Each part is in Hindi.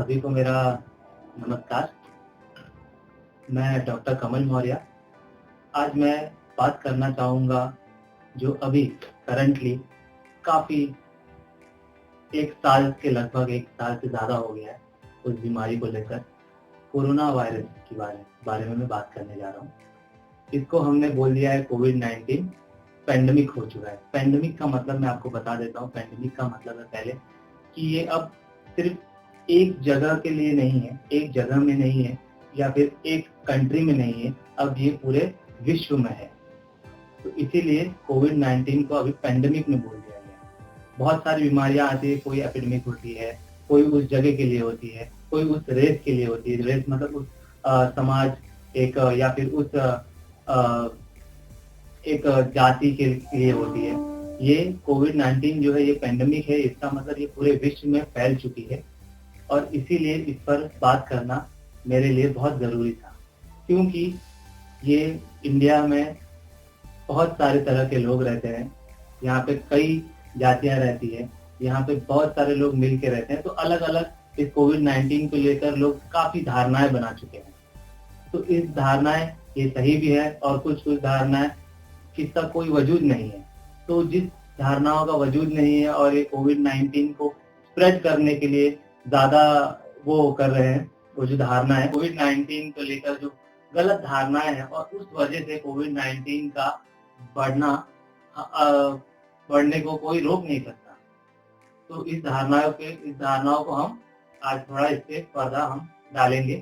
सभी को मेरा नमस्कार। मैं डॉक्टर कमल मौर्य। आज मैं बात करना चाहूँगा जो अभी करंटली काफ़ी 1 साल के लगभग 1 साल से ज़्यादा हो गया है उस बीमारी को लेकर, कोरोना वायरस के बारे में मैं बात करने जा रहा हूँ। इसको हमने बोल दिया है कोविड-19 पैंडेमिक हो चुका है। पैंडेमिक का मतलब मैं आपको बता देता हूँ। पैंडेमिक का मतलब है पहले कि ये अब सिर्फ एक जगह के लिए नहीं है, एक जगह में नहीं है या फिर एक कंट्री में नहीं है, अब ये पूरे विश्व में है। तो इसीलिए कोविड-19 को अभी पैंडेमिक में बोल दिया गया है। बहुत सारी बीमारियां आती है, कोई एपिडेमिक होती है, कोई उस जगह के लिए होती है, कोई उस रेस के लिए होती है। रेस मतलब उस समाज एक या फिर उस एक जाति के लिए होती है। ये कोविड-19 जो है ये पैंडेमिक है, इसका मतलब ये पूरे विश्व में फैल चुकी है और इसीलिए इस पर बात करना मेरे लिए बहुत ज़रूरी था, क्योंकि ये इंडिया में बहुत सारे तरह के लोग रहते हैं। यहाँ पे कई जातियाँ रहती है, यहाँ पे बहुत सारे लोग मिल के रहते हैं, तो अलग-अलग इस कोविड-19 को लेकर लोग काफ़ी धारणाएँ बना चुके हैं। तो इस धारणाएँ ये सही भी है और कुछ-कुछ धारणाएँ जिसका कोई वजूद नहीं है। तो जिस धारणाओं का वजूद नहीं है और ये कोविड-19 को स्प्रेड करने के लिए ज़्यादा वो कर रहे हैं, वो जो धारणा है कोविड-19 को लेकर जो गलत धारणाएँ हैं और उस वजह से कोविड-19 का बढ़ना बढ़ने को कोई रोक नहीं सकता। तो इस धारणाओं को हम आज थोड़ा इस पे पर्दा हम डालेंगे।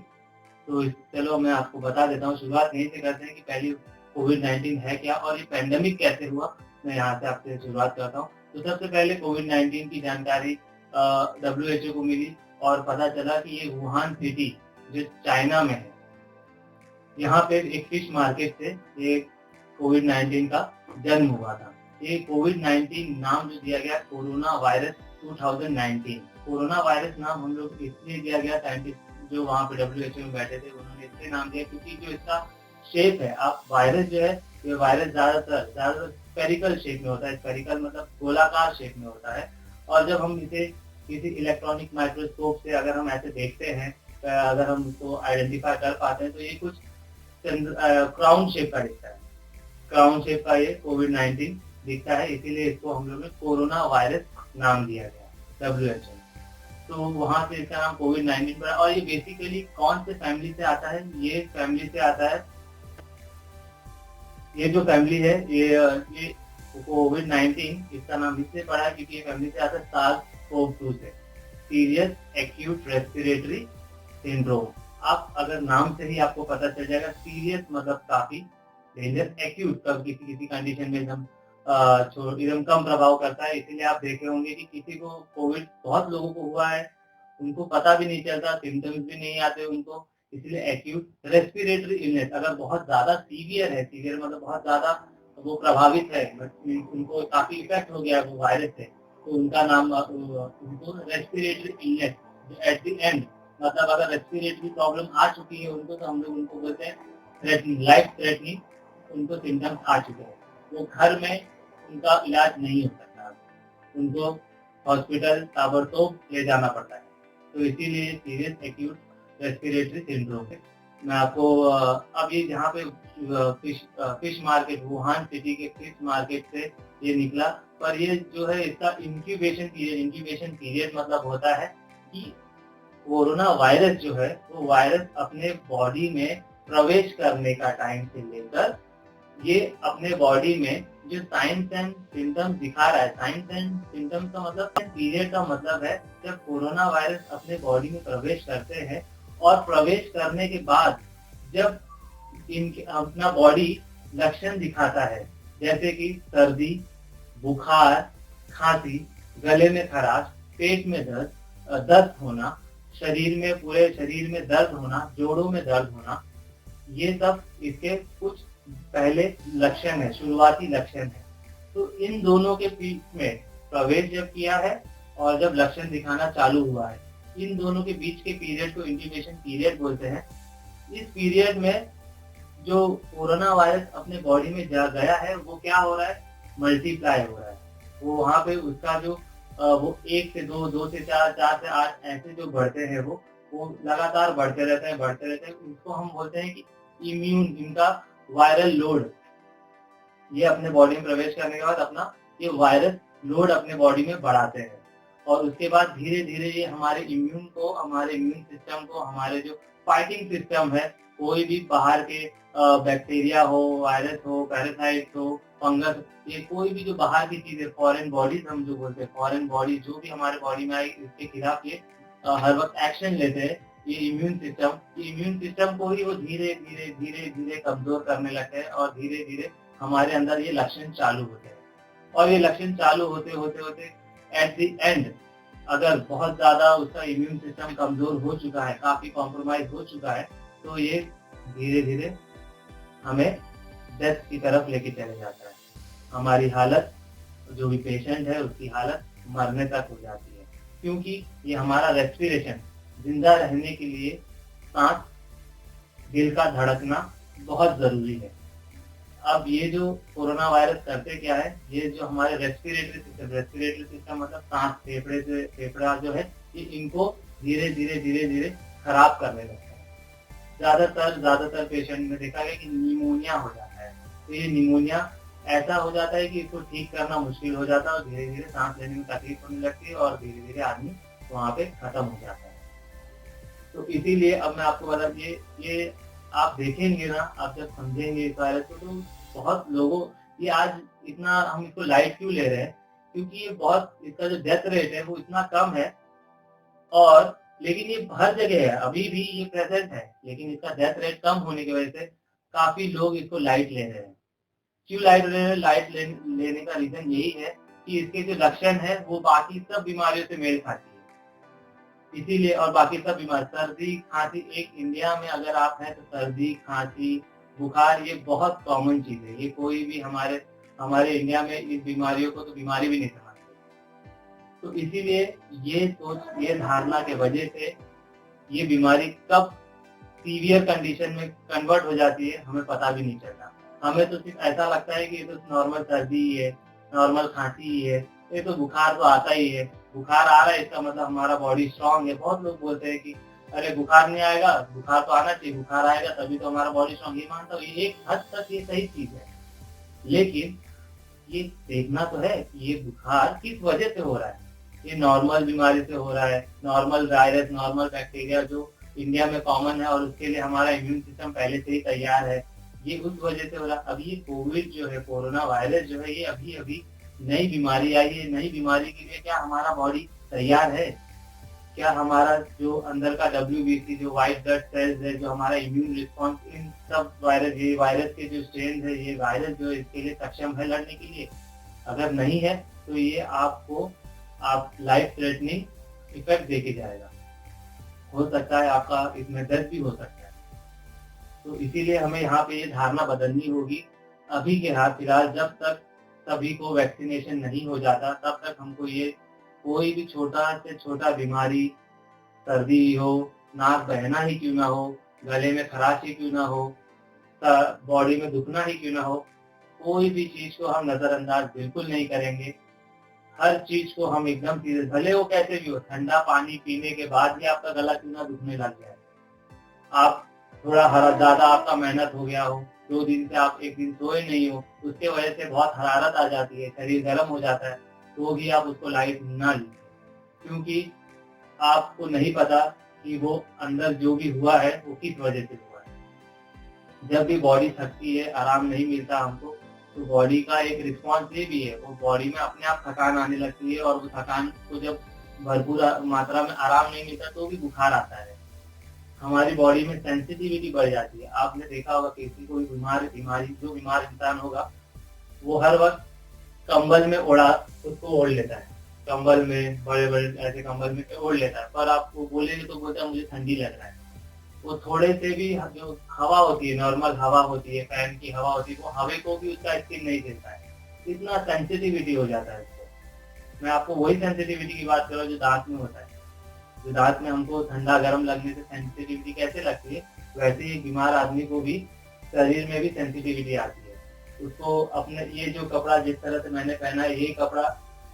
तो चलो मैं आपको बता देता हूँ, शुरुआत यहीं से करते हैं कि पहले कोविड-19 है क्या और ये पैंडेमिक कैसे हुआ। मैं यहाँ से आपसे शुरुआत करता हूँ। तो सबसे पहले कोविड-19 की जानकारी WHO को मिली और पता चला कि ये वुहान सिटी जो चाइना में है, यहाँ पे एक फिश मार्केट से ये कोविड-19 का जन्म हुआ था। ये कोविड-19 नाम जो दिया गया कोरोना वायरस 2019। कोरोना वायरस नाम हम लोग इसलिए दिया गया, साइंटिस्ट जो वहाँ पे WHO में बैठे थे उन्होंने इसलिए नाम दिया क्योंकि जो इसका शेप है, आप वायरस जो है, ये वायरस ज़्यादातर स्फेरिकल शेप में होता है। स्फेरिकल मतलब गोलाकार शेप में होता है और जब हम इसे किसी इलेक्ट्रॉनिक माइक्रोस्कोप से अगर हम ऐसे देखते हैं, अगर हम उसको आइडेंटिफाई कर पाते हैं तो ये कुछ क्राउन शेप का दिखता है। क्राउन शेप का ये कोविड-19 दिखता है, इसीलिए इसको हम लोग ने कोरोना वायरस नाम दिया गया WHO। तो वहाँ से इसका नाम कोविड-19 पड़ा और ये बेसिकली कौन से फैमिली से आता है? ये फैमिली से आता है, ये जो फैमिली है ये कोविड-19 इसका नाम इससे पड़ा है क्योंकि ये फैमिली से आता है SARS-CoV-2 से, सीरियस एक्यूट रेस्पिरेटरी सिंड्रोम। आप अगर नाम से ही आपको पता चल जाएगा, सीरियस मतलब काफी डेंजर, एक्यूट तब किसी कंडीशन में एकदम कम प्रभाव करता है। इसीलिए आप देखे होंगे कि किसी को कोविड बहुत लोगों को हुआ है, उनको पता भी नहीं चलता, सिम्टम्स भी नहीं आते उनको, इसलिए एक्यूट रेस्पिरेटरी इलनेस अगर बहुत ज्यादा सीवियर है, सीवियर मतलब बहुत ज्यादा वो प्रभावित है, उनको काफी इफेक्ट हो गया वो वायरस से, तो उनका नाम उनको respiratory illness at the end मतलब अगर रेस्पिरेटरी प्रॉब्लम आ चुकी है उनको, तो हम लोग उनको बोलते हैं थ्रेटनिंग, लाइफ थ्रेटनिंग उनको सिम्टम्स आ चुके हैं, वो घर में उनका इलाज नहीं हो सकता, उनको हॉस्पिटल ताबड़तोड़ ले जाना पड़ता है। तो इसीलिए सीरियस एक्यूट रेस्पिरेटरी सिंड्रोम है। मैं आपको अब ये जहाँ पे फिश मार्केट, वुहान सिटी के फिश मार्केट से ये निकला, पर ये जो है इसका इंक्यूबेशन पीरियड मतलब होता है कि कोरोना वायरस जो है वो वायरस अपने बॉडी में प्रवेश करने का टाइम से लेकर ये अपने बॉडी में जो साइंस एंड सिम्टम्स दिखा रहा है, साइंस एंड सिम्टम्स का मतलब पीरियड का मतलब है जब कोरोना वायरस अपने बॉडी में प्रवेश करते हैं और प्रवेश करने के बाद जब इनके अपना बॉडी लक्षण दिखाता है, जैसे कि सर्दी, बुखार, खांसी, गले में खराश, पेट में दर्द, दस्त होना, पूरे शरीर में दर्द होना, जोड़ों में दर्द होना, ये सब इसके कुछ पहले लक्षण है, शुरुआती लक्षण है। तो इन दोनों के बीच में प्रवेश जब किया है और जब लक्षण दिखाना चालू हुआ है, इन दोनों के बीच के पीरियड को इंक्यूबेशन पीरियड बोलते हैं। इस पीरियड में जो कोरोना वायरस अपने बॉडी में गया है वो क्या हो रहा है, मल्टीप्लाई हो रहा है। वो वहाँ पे उसका जो वो 1 से 2, 2 से 4, 4 से 8 ऐसे जो बढ़ते हैं वो वो लगातार बढ़ते रहते हैं। इसको हम बोलते हैं कि इम्यून, इनका वायरल लोड, ये अपने बॉडी में प्रवेश करने के बाद अपना ये वायरस लोड अपने बॉडी में बढ़ाते हैं और उसके बाद धीरे धीरे ये हमारे इम्यून सिस्टम को, हमारे जो फाइटिंग सिस्टम है, कोई भी बाहर के बैक्टीरिया हो, वायरस हो, पैरासाइट हो, फंगस, ये कोई भी जो बाहर की चीजें, फॉरेन बॉडीज हम जो बोलते हैं, फॉरेन बॉडी जो भी हमारे बॉडी में आई, इसके खिलाफ ये हर वक्त एक्शन लेते हैं। ये इम्यून सिस्टम को ही वो धीरे धीरे कमजोर करने लगते हैं और धीरे धीरे हमारे अंदर ये लक्षण चालू होते हैं। और ये लक्षण चालू होते एट द एंड, अगर बहुत ज्यादा उसका इम्यून सिस्टम कमजोर हो चुका है, काफी कॉम्प्रोमाइज हो चुका है, तो ये धीरे धीरे हमें डेथ की तरफ लेके चले जाता है। हमारी हालत, जो भी पेशेंट है उसकी हालत मरने तक हो जाती है, क्योंकि ये हमारा रेस्पिरेशन, जिंदा रहने के लिए सांस, दिल का धड़कना बहुत जरूरी है। अब ये जो कोरोना वायरस करते क्या है, ये जो हमारे रेस्पिरेटरी सिस्टम मतलब सांस, फेफड़ा जो है, ये इनको धीरे धीरे खराब करने लगता है। ज्यादातर पेशेंट में देखा गया कि निमोनिया हो जाता है। तो ये निमोनिया ऐसा हो जाता है कि इसको ठीक करना मुश्किल हो जाता है और धीरे धीरे सांस लेने में तकलीफ होने लगती है और धीरे धीरे आदमी वहाँ पे खत्म हो जाता है। तो इसीलिए अब मैं आपको बता, ये आप देखेंगे ना, आप जब समझेंगे इस वायरस को, तो बहुत लोगों, ये आज इतना हम इसको लाइट क्यों ले रहे हैं, क्योंकि ये बहुत, इसका जो डेथ रेट है वो इतना कम है, और लेकिन ये हर जगह है, अभी भी ये प्रेजेंट है, लेकिन इसका डेथ रेट कम होने की वजह से काफी लोग इसको लाइट ले रहे हैं। क्यों लाइट ले रहे हैं? लेने का रीजन यही है कि इसके जो लक्षण है वो बाकी सब बीमारियों से मेल खाती है, इसीलिए। और बाकी सब बीमारी, सर्दी खांसी, एक इंडिया में अगर आप हैं तो सर्दी खांसी बुखार ये बहुत कॉमन चीज है। ये कोई भी हमारे इंडिया में इस बीमारियों को तो बीमारी भी नहीं समझते। तो इसीलिए ये धारणा के वजह से ये बीमारी कब सीवियर कंडीशन में कन्वर्ट हो जाती है हमें पता भी नहीं चलता। हमें तो सिर्फ ऐसा लगता है कि ये तो नॉर्मल सर्दी ही है, नॉर्मल खांसी ही है, ये तो बुखार तो आता ही है, बुखार आ रहा है इसका मतलब हमारा बॉडी स्ट्रांग है। बहुत लोग बोलते हैं कि अरे बुखार नहीं आएगा, बुखार तो आना चाहिए, बुखार आएगा तभी तो हमारा बॉडी स्ट्रांग। ये मानता हूँ, ये एक हद तक ये सही चीज है, लेकिन ये देखना तो है कि ये बुखार किस वजह से हो रहा है। ये नॉर्मल बीमारी से हो रहा है, नॉर्मल वायरस, नॉर्मल बैक्टीरिया जो इंडिया में कॉमन है और उसके लिए हमारा इम्यून सिस्टम पहले से ही तैयार है, ये उस वजह से हो रहा है। अब ये कोविड जो है, कोरोना वायरस जो है, ये अभी नई बीमारी आई है। नई बीमारी के लिए क्या हमारा बॉडी तैयार है? क्या हमारा जो अंदर का WBC, जो व्हाइट ब्लड सेल्स है, जो हमारा इम्यून रिस्पॉन्स, इन सब ये वायरस के जो स्ट्रेन है, ये वायरस जो इसके लिए सक्षम है लड़ने के लिए? अगर नहीं है तो ये आप लाइफ थ्रेटनिंग इफेक्ट देके जाएगा। हो सकता है आपका इसमें डेथ भी हो सकता है। तो इसीलिए हमें यहाँ पे ये धारणा बदलनी होगी। अभी के हाथ फिलहाल जब तक सभी को वैक्सीनेशन नहीं हो जाता, तब तक हमको ये कोई भी छोटा से छोटा बीमारी, सर्दी हो, नाक बहना ही क्यों ना हो, गले में खराश ही क्यों ना हो, बॉडी में दुखना ही क्यों ना हो, कोई भी चीज को हम नजरअंदाज बिल्कुल नहीं करेंगे। हर चीज को हम एकदम सीरियस, भले वो कैसे भी हो, ठंडा पानी पीने के बाद भी आपका गला क्यों ना दुखने लग जाए, आप थोड़ा ज्यादा आपका मेहनत हो गया हो, 2 दिन से आप 1 दिन सोए नहीं हो, उसके वजह से बहुत हरारत आ जाती है, शरीर गर्म हो जाता है, तो भी आप उसको लाइट ना लीजिए, क्योंकि आपको नहीं पता कि वो अंदर जो भी हुआ है वो किस वजह से हुआ है। जब भी बॉडी थकती है, आराम नहीं मिलता हमको, तो बॉडी का एक रिस्पॉन्स ये भी है, वो बॉडी में अपने आप थकान आने लगती है, और वो थकान को जब भरपूर मात्रा में आराम नहीं मिलता तो भी बुखार आता है। हमारी बॉडी में सेंसिटिविटी बढ़ जाती है। आपने देखा होगा किसी को जो बीमार इंसान होगा वो हर वक्त कंबल में उसको ओढ़ लेता है, कंबल में बड़े ऐसे कंबल में ओढ़ लेता है, पर आपको बोलेंगे तो बोलता है मुझे ठंडी लग रहा है। वो थोड़े से भी जो हवा होती है, नॉर्मल हवा होती है, फैन की हवा होती है, वो हवा को भी उसका स्किन नहीं देता है, इतना सेंसिटिविटी हो जाता है उसको। मैं आपको वही सेंसिटिविटी की बात कर रहा हूँ जो दांत में होता है। जो दांत में हमको ठंडा गर्म लगने से सेंसिटिविटी कैसे लगती है, वैसे ही बीमार आदमी को भी शरीर में भी सेंसिटिविटी आती है। उसको अपने ये जो कपड़ा जिस तरह से मैंने पहना है, ये कपड़ा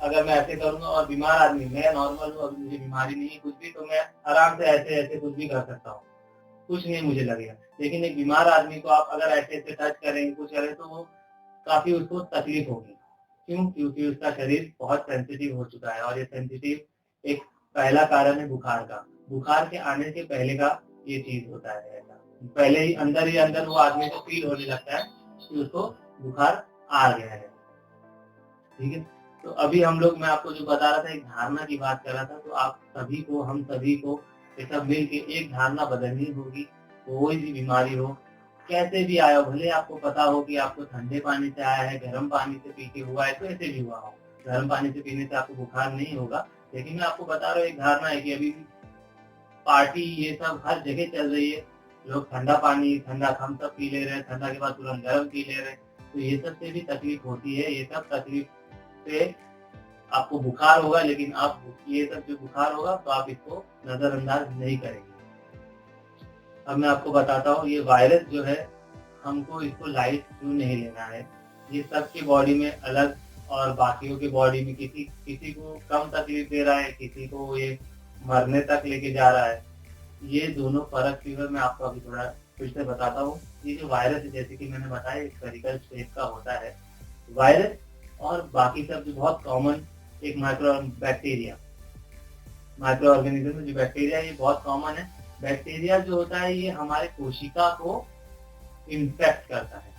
अगर मैं ऐसे करूंगा और बीमार आदमी, मैं नॉर्मल हूँ, अभी मुझे बीमारी नहीं है कुछ भी, तो मैं आराम से ऐसे ऐसे कुछ भी कर सकता हूँ, कुछ नहीं मुझे लगेगा। लेकिन एक बीमार आदमी को आप अगर ऐसे ऐसे टच करेंगे, कुछ करें, तो वो काफी उसको तकलीफ होगी। क्यों? क्योंकि उसका शरीर बहुत सेंसिटिव हो चुका है, और ये सेंसिटिव एक पहला कारण है बुखार का। बुखार के आने से पहले का ये चीज होता है ऐसा, पहले ही अंदर वो आदमी को फील होने लगता है कि उसको बुखार आ गया है। ठीक है, तो अभी मैं आपको जो बता रहा था, एक धारणा की बात कर रहा था, तो आप सभी को, हम सभी को ये सब मिल के एक धारणा बदलनी होगी। कोई भी बीमारी हो, कैसे भी आया हो, भले आपको पता हो कि आपको ठंडे पानी से आया है, गर्म पानी से पी के हुआ है, तो ऐसे भी हुआ हो, गर्म पानी से पीने से आपको बुखार नहीं होगा। लेकिन मैं आपको बता रहा हूँ, एक धारणा है कि अभी पार्टी ये सब हर जगह चल रही है, लोग ठंडा पानी, ठंडा थम्स अप पी ले रहे हैं, ठंडा के बाद तुरंत गर्म पी ले रहे हैं, तो ये सब से भी तकलीफ होती है। ये सब तकलीफ से आपको बुखार होगा, लेकिन आप ये सब जो बुखार होगा तो आप इसको नजरअंदाज नहीं करेंगे। अब मैं आपको बताता हूँ, ये वायरस जो है, हमको इसको लाइट क्यों नहीं लेना है। ये सबकी बॉडी में अलग, और बाकियों की बॉडी में किसी किसी को कम तकलीफ दे रहा है, किसी को ये मरने तक लेके जा रहा है। ये दोनों फर्क फीवर मैं आपको अभी थोड़ा फिर से बताता हूँ। ये जो वायरस है, जैसे कि मैंने बताया, स्फेरिकल शेप का होता है वायरस, और बाकी सब जो बहुत कॉमन, एक माइक्रो ऑर्गेनिज्म में जो बैक्टीरिया, ये बहुत कॉमन है। बैक्टीरिया जो होता है, ये हमारे कोशिका को इन्फेक्ट करता है।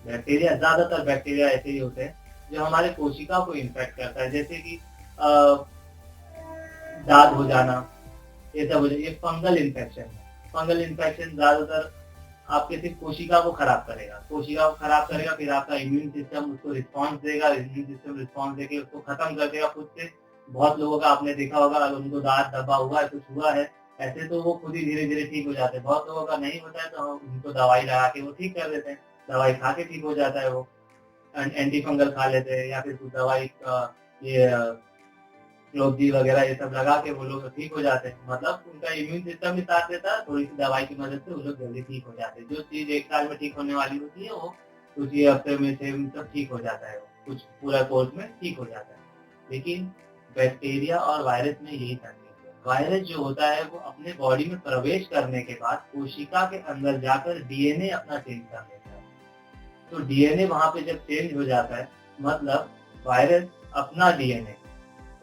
बैक्टीरिया, ज्यादातर बैक्टीरिया ऐसे ही होते हैं जो हमारे कोशिका को इन्फेक्ट करता है, जैसे कि दाद हो जाना, ये सब हो जाए, ये फंगल इन्फेक्शन है। फंगल इन्फेक्शन ज्यादातर आपके सिर्फ कोशिका को खराब करेगा, फिर आपका इम्यून सिस्टम उसको रिस्पॉन्स देगा, इम्यून सिस्टम रिस्पॉन्स देके उसको खत्म कर देगा खुद से। बहुत लोगों का आपने देखा होगा, अगर उनको दांत दबा हुआ है, कुछ हुआ है ऐसे, तो वो खुद ही धीरे धीरे ठीक हो जाते हैं। बहुत लोगों का नहीं होता है, तो हम उनको दवाई लगा के वो ठीक कर देते हैं, दवाई खा के ठीक हो जाता है वो, एंटी फंगल खा लेते हैं, या फिर कुछ दवाई ये क्लोबजी वगैरह ये सब लगा के वो लोग ठीक हो जाते हैं। मतलब उनका इम्यून सिस्टम भी साथ देता है, थोड़ी सी दवाई की मदद से वो लोग जल्दी ठीक हो जाते हैं। जो चीज एक साल में ठीक होने वाली होती है, वो कुछ ही हफ्ते में से सब ठीक हो जाता है, वो कुछ पूरा कोर्स में ठीक हो जाता है। लेकिन बैक्टीरिया और वायरस में यही तकलीफ है। वायरस जो होता है, वो अपने बॉडी में प्रवेश करने के बाद कोशिका के अंदर जाकर डीएनए अपना चेंज कर लेता है। तो डीएनए वहां पे जब चेंज हो जाता है, मतलब वायरस अपना डीएनए,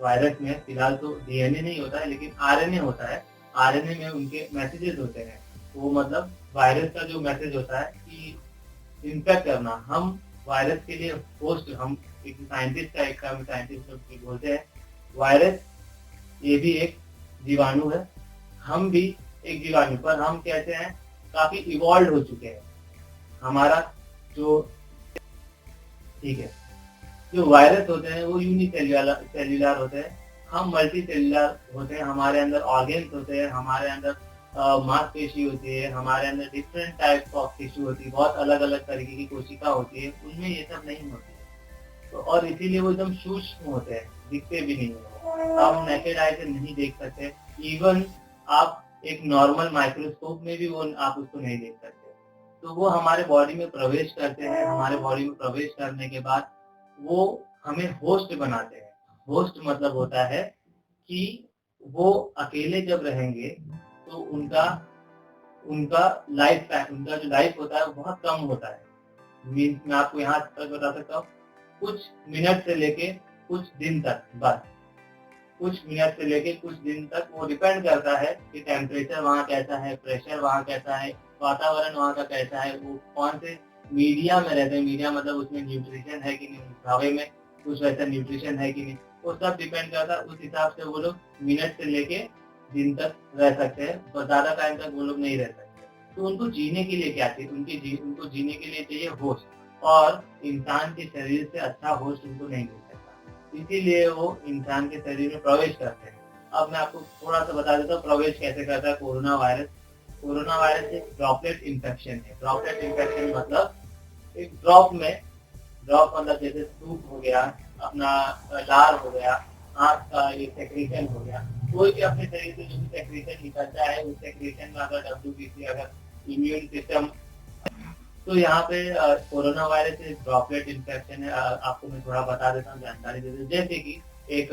वायरस में फिलहाल तो डीएनए नहीं होता है, लेकिन आरएनए होता है। आरएनए में उनके मैसेजेस होते हैं, वो मतलब वायरस का जो मैसेज होता है कि इन्फेक्ट करना, हम वायरस के लिए होस्ट, हम एक साइंटिस्ट का, एक साइंटिस्ट लोग बोलते हैं वायरस ये भी एक जीवाणु है, हम भी एक जीवाणु, पर हम कैसे हैं, काफी इवॉल्व हो चुके हैं। हमारा जो, ठीक है, जो वायरस होते हैं वो यूनिसेल्युलर होते हैं, हम मल्टी सेल्युलर होते हैं। हमारे अंदर ऑर्गेन्स होते हैं, हमारे अंदर मांसपेशी होती है, हमारे अंदर डिफरेंट टाइप्स ऑफ टिश्यू होती है, बहुत अलग अलग तरीके की कोशिका होती है, उनमें ये सब नहीं होती है। तो और इसीलिए वो एकदम सूक्ष्म होते हैं, दिखते भी नहीं है, हम नेकेड आई से नहीं देख सकते। इवन आप एक नॉर्मल माइक्रोस्कोप में भी वो आप उसको नहीं देख सकते। तो वो हमारे बॉडी में प्रवेश करते हैं, हमारे बॉडी में प्रवेश करने के बाद वो हमें होस्ट बनाते हैं। होस्ट मतलब होता है कि वो अकेले जब रहेंगे तो उनका उनका लाइफ टाइम, उनका जो लाइफ होता है वो बहुत कम होता है। मीन्स मैं आपको यहाँ तक बता सकता हूँ, कुछ मिनट से लेके कुछ दिन तक, बस कुछ मिनट से लेके कुछ दिन तक। वो डिपेंड करता है कि टेम्परेचर वहाँ कैसा है, प्रेशर वहाँ कैसा है, वातावरण वहाँ का कैसा है, वो कौन से मीडिया में रहते हैं। मीडिया मतलब उसमें न्यूट्रिशन है कि नहीं, हवा में कुछ वैसा न्यूट्रिशन है कि नहीं, वो सब डिपेंड करता है। उस हिसाब से वो लोग मिनट से लेके दिन तक रह सकते हैं, पर ज्यादा टाइम तक वो लोग नहीं रह सकते। तो उनको जीने के लिए क्या चाहिए, उनको जीने के लिए चाहिए होस्ट, और इंसान के शरीर से अच्छा होस्ट उनको नहीं मिल सकता, इसीलिए वो इंसान के शरीर में प्रवेश करते हैं। अब मैं आपको थोड़ा सा बता देता हूँ प्रवेश कैसे करता है कोरोना वायरस। कोरोना वायरस एक ड्रॉपलेट इन्फेक्शन है। ड्रॉपलेट इन्फेक्शन मतलब एक ड्रॉप मतलब जैसे सूप हो गया, अपना लार हो गया, आंख का ये सेक्रेशन हो गया, कोई भी अपने शरीर से जो भी सेक्रेशन निकलता है, उस सेक्रेशन में अगर WBC, अगर इम्यून सिस्टम तो यहाँ पे कोरोना वायरस एक ड्रॉपलेट इन्फेक्शन है। आपको मैं थोड़ा बता देता हूँ, जानकारी दे देता हूँ। जैसे कि एक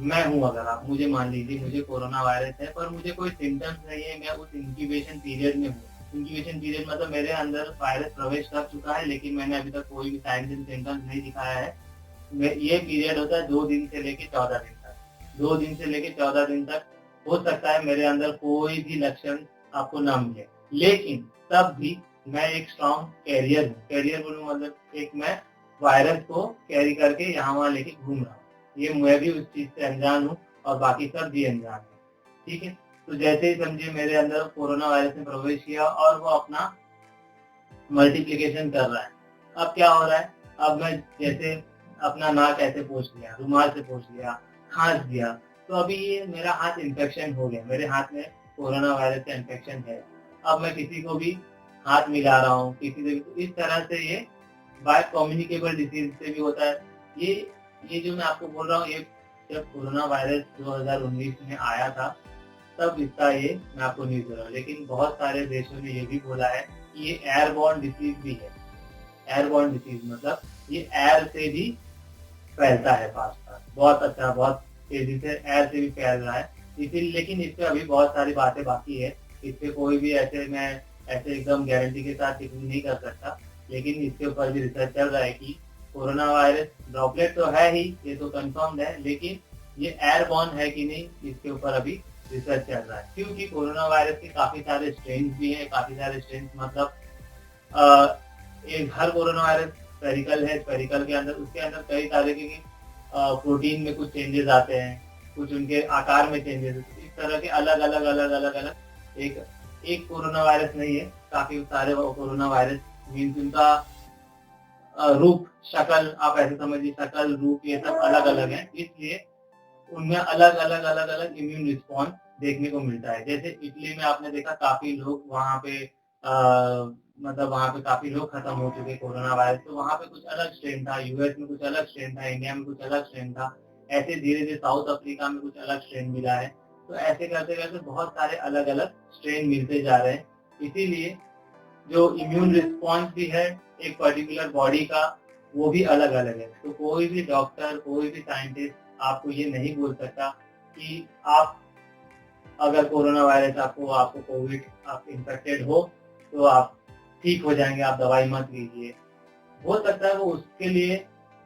मैं हूँ, अगर आप मुझे मान लीजिए मुझे कोरोना वायरस है, पर मुझे कोई सिम्टम्स नहीं है, मैं उस इंक्यूबेशन पीरियड में हूँ। इंक्यूबेशन पीरियड मतलब मेरे अंदर वायरस प्रवेश कर चुका है, लेकिन मैंने अभी तक कोई भी साइंस एंड सिम्टम्स नहीं दिखाया है। ये पीरियड होता है 2 दिन से लेके 14 दिन तक। 2 दिन से लेके 14 दिन तक हो सकता है मेरे अंदर कोई भी लक्षण आपको ना मिले, लेकिन तब भी मैं एक स्ट्रॉन्ग कैरियर हूँ। कैरियर बोलूँ मतलब एक मैं वायरस को कैरी करके यहाँ वहाँ लेके घूम रहा हूँ। ये मैं भी उस चीज से अनजान हूँ और बाकी सब भी अनजान है। ठीक है, तो जैसे ही समझिए मेरे अंदर कोरोना वायरस ने प्रवेश किया और वो अपना मल्टीप्लिकेशन कर रहा है। अब क्या हो रहा है, अब मैं जैसे अपना नाक ऐसे पोंछ लिया, रुमाल से पोंछ लिया, खांस दिया, तो अभी ये मेरा हाथ इन्फेक्शन हो गया, मेरे हाथ में कोरोना वायरस का इन्फेक्शन है। अब मैं किसी को भी हाथ मिला रहा हूँ, किसी से भी, तो इस तरह से ये बाय कम्युनिकेबल डिसीज से भी होता है। ये जो मैं आपको बोल रहा हूँ, ये जब कोरोना वायरस 2019 में आया था, तब इसका ये मैं आपको न्यूज़ दे रहा हूँ। लेकिन बहुत सारे देशों ने ये भी बोला है कि ये एयरबॉर्न डिसीज भी है। एयरबॉर्न डिसीज मतलब ये एयर से भी फैलता है फास्ट फास्ट, बहुत अच्छा, बहुत तेजी से एयर से भी फैल रहा है। इसीलिए लेकिन इस पे अभी बहुत सारी बातें बाकी है। इस पे कोई भी मैं ऐसे एकदम गारंटी के साथ टिप्पणी नहीं कर सकता। लेकिन इसके ऊपर भी रिसर्च चल रहा है कि कोरोना वायरस ड्रॉपलेट तो है ही, ये तो कंफर्म्ड है, लेकिन ये एयरबॉर्न है कि नहीं, इसके ऊपर अभी रिसर्च चल रहा है। क्योंकि कोरोना वायरस के काफी सारे स्ट्रेन भी हैं, काफी सारे स्ट्रेन मतलब एक हर कोरोना वायरस स्पेरिकल है, स्पेरिकल के अंदर उसके अंदर कई तरह के प्रोटीन में कुछ चेंजेस आते हैं, कुछ उनके आकार में चेंजेस, इस तरह के अलग अलग एक कोरोना वायरस नहीं है, काफी सारे कोरोना वायरस मीन्स उनका रूप, शक्ल, आप ऐसे समझिए, शक्ल, रूप, ये सब अलग अलग है। इसलिए उनमें अलग अलग इम्यून रिस्पॉन्स देखने को मिलता है। जैसे इटली में आपने देखा काफी लोग वहाँ पे मतलब वहाँ पे काफी लोग खत्म हो चुके कोरोना वायरस, तो वहाँ पे कुछ अलग स्ट्रेन था, यूएस में कुछ अलग स्ट्रेन था, इंडिया में कुछ अलग स्ट्रेन था, ऐसे धीरे धीरे साउथ अफ्रीका में कुछ अलग स्ट्रेन मिला है। तो ऐसे करते करते बहुत सारे अलग अलग स्ट्रेन मिलते जा रहे हैं। इसीलिए जो इम्यून रिस्पॉन्स भी है एक पर्टिकुलर बॉडी का, वो भी अलग अलग है। तो कोई भी डॉक्टर, कोई भी साइंटिस्ट आपको ये नहीं बोल सकता कि आप अगर कोरोना वायरस आपको कोविड आप इन्फेक्टेड हो तो आप ठीक हो जाएंगे, आप दवाई मत लीजिए। हो सकता है वो उसके लिए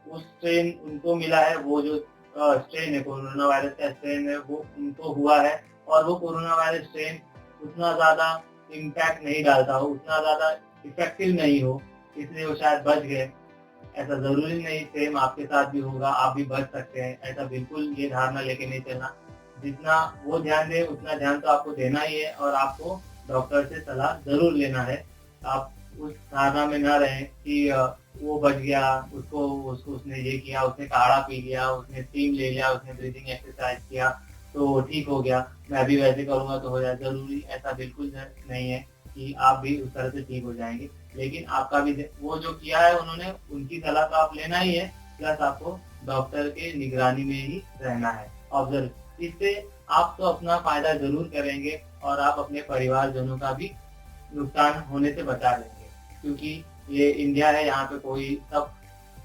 उस स्ट्रेन उनको मिला है, वो जो स्ट्रेन है कोरोना वायरस का स्ट्रेन है, वो उनको हुआ है और वो कोरोना वायरस स्ट्रेन उतना ज्यादा इम्पैक्ट नहीं डालता हो, उतना ज्यादा इफेक्टिव नहीं हो, इसलिए वो शायद बच गए। ऐसा जरूरी नहीं सेम आपके साथ भी होगा, आप भी बच सकते हैं, ऐसा बिल्कुल ये धारणा लेके नहीं चलना। जितना वो ध्यान दे उतना ध्यान तो आपको देना ही है और आपको डॉक्टर से सलाह जरूर लेना है। आप उस धारणा में ना रहें कि वो बच गया, उसको उसने ये किया, उसने काढ़ा पी लिया, उसने स्टीम ले लिया, उसने ब्रीदिंग एक्सरसाइज किया तो ठीक हो गया, मैं भी वैसे करूंगा तो हो जाए। जरूरी ऐसा बिल्कुल नहीं है कि आप भी उस तरह से ठीक हो जाएंगे। लेकिन आपका भी वो जो किया है उन्होंने, उनकी सलाह तो आप लेना ही है, प्लस आपको डॉक्टर के निगरानी में ही रहना है, ऑब्जर्व। इससे आप तो अपना फायदा जरूर करेंगे और आप अपने परिवारजनों का भी नुकसान होने से बचा लेंगे। क्योंकि ये इंडिया है, यहाँ पे कोई सब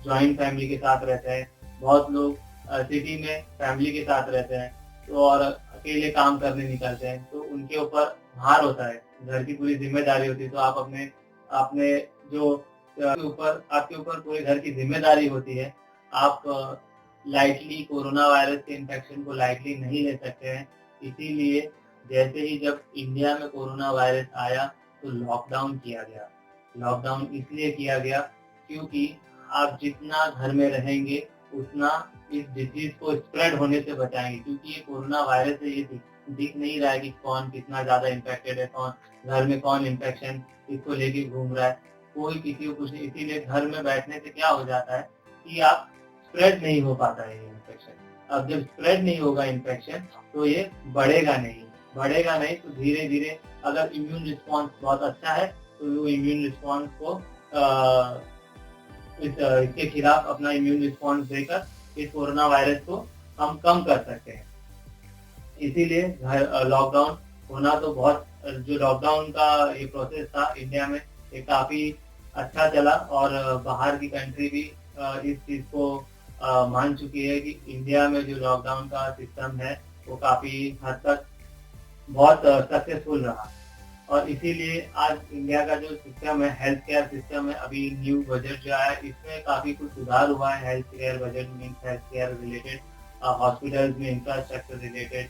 जॉइंट फैमिली के साथ रहते हैं, बहुत लोग सिटी में फैमिली के साथ रहते हैं, तो और अकेले काम करने निकलते हैं, तो उनके ऊपर भार होता है, घर की पूरी जिम्मेदारी होती है। तो आप अपने अपने जो आपके ऊपर पूरे घर की जिम्मेदारी होती है, आप लाइटली कोरोना वायरस के इन्फेक्शन को लाइटली नहीं ले सकते हैं। इसीलिए जैसे ही जब इंडिया में कोरोना वायरस आया तो लॉकडाउन किया गया। लॉकडाउन इसलिए किया गया क्योंकि आप जितना घर में रहेंगे उतना इस डिजीज को स्प्रेड होने से बचाएंगे। क्योंकि ये कोरोना वायरस है, ये दिख नहीं रहा है कि कौन कितना ज्यादा इन्फेक्टेड है, कौन घर में कौन इन्फेक्शन इसको लेके घूम रहा है, कोई किसी को कुछ नहीं। इसीलिए घर में बैठने से क्या हो जाता है कि आप स्प्रेड नहीं हो पाता है ये इन्फेक्शन। अब जब स्प्रेड नहीं होगा इन्फेक्शन तो ये बढ़ेगा नहीं तो धीरे धीरे अगर इम्यून रिस्पॉन्स बहुत अच्छा है तो वो इम्यून रिस्पॉन्स को इसके खिलाफ अपना इम्यून रिस्पॉन्स देकर इस कोरोना वायरस को हम कम कर सकते हैं। इसीलिए लॉकडाउन होना तो बहुत, जो लॉकडाउन का ये प्रोसेस था इंडिया में, ये काफी अच्छा चला और बाहर की कंट्री भी इस चीज को मान चुकी है कि इंडिया में जो लॉकडाउन का सिस्टम है वो काफी हद तक बहुत सक्सेसफुल रहा। और इसीलिए आज इंडिया का जो सिस्टम है, हेल्थ केयर सिस्टम है, अभी न्यू बजट जो आया इसमें काफी कुछ सुधार हुआ है। Health care budget mean health care related, hospitals में इंफ्रास्ट्रक्चर रिलेटेड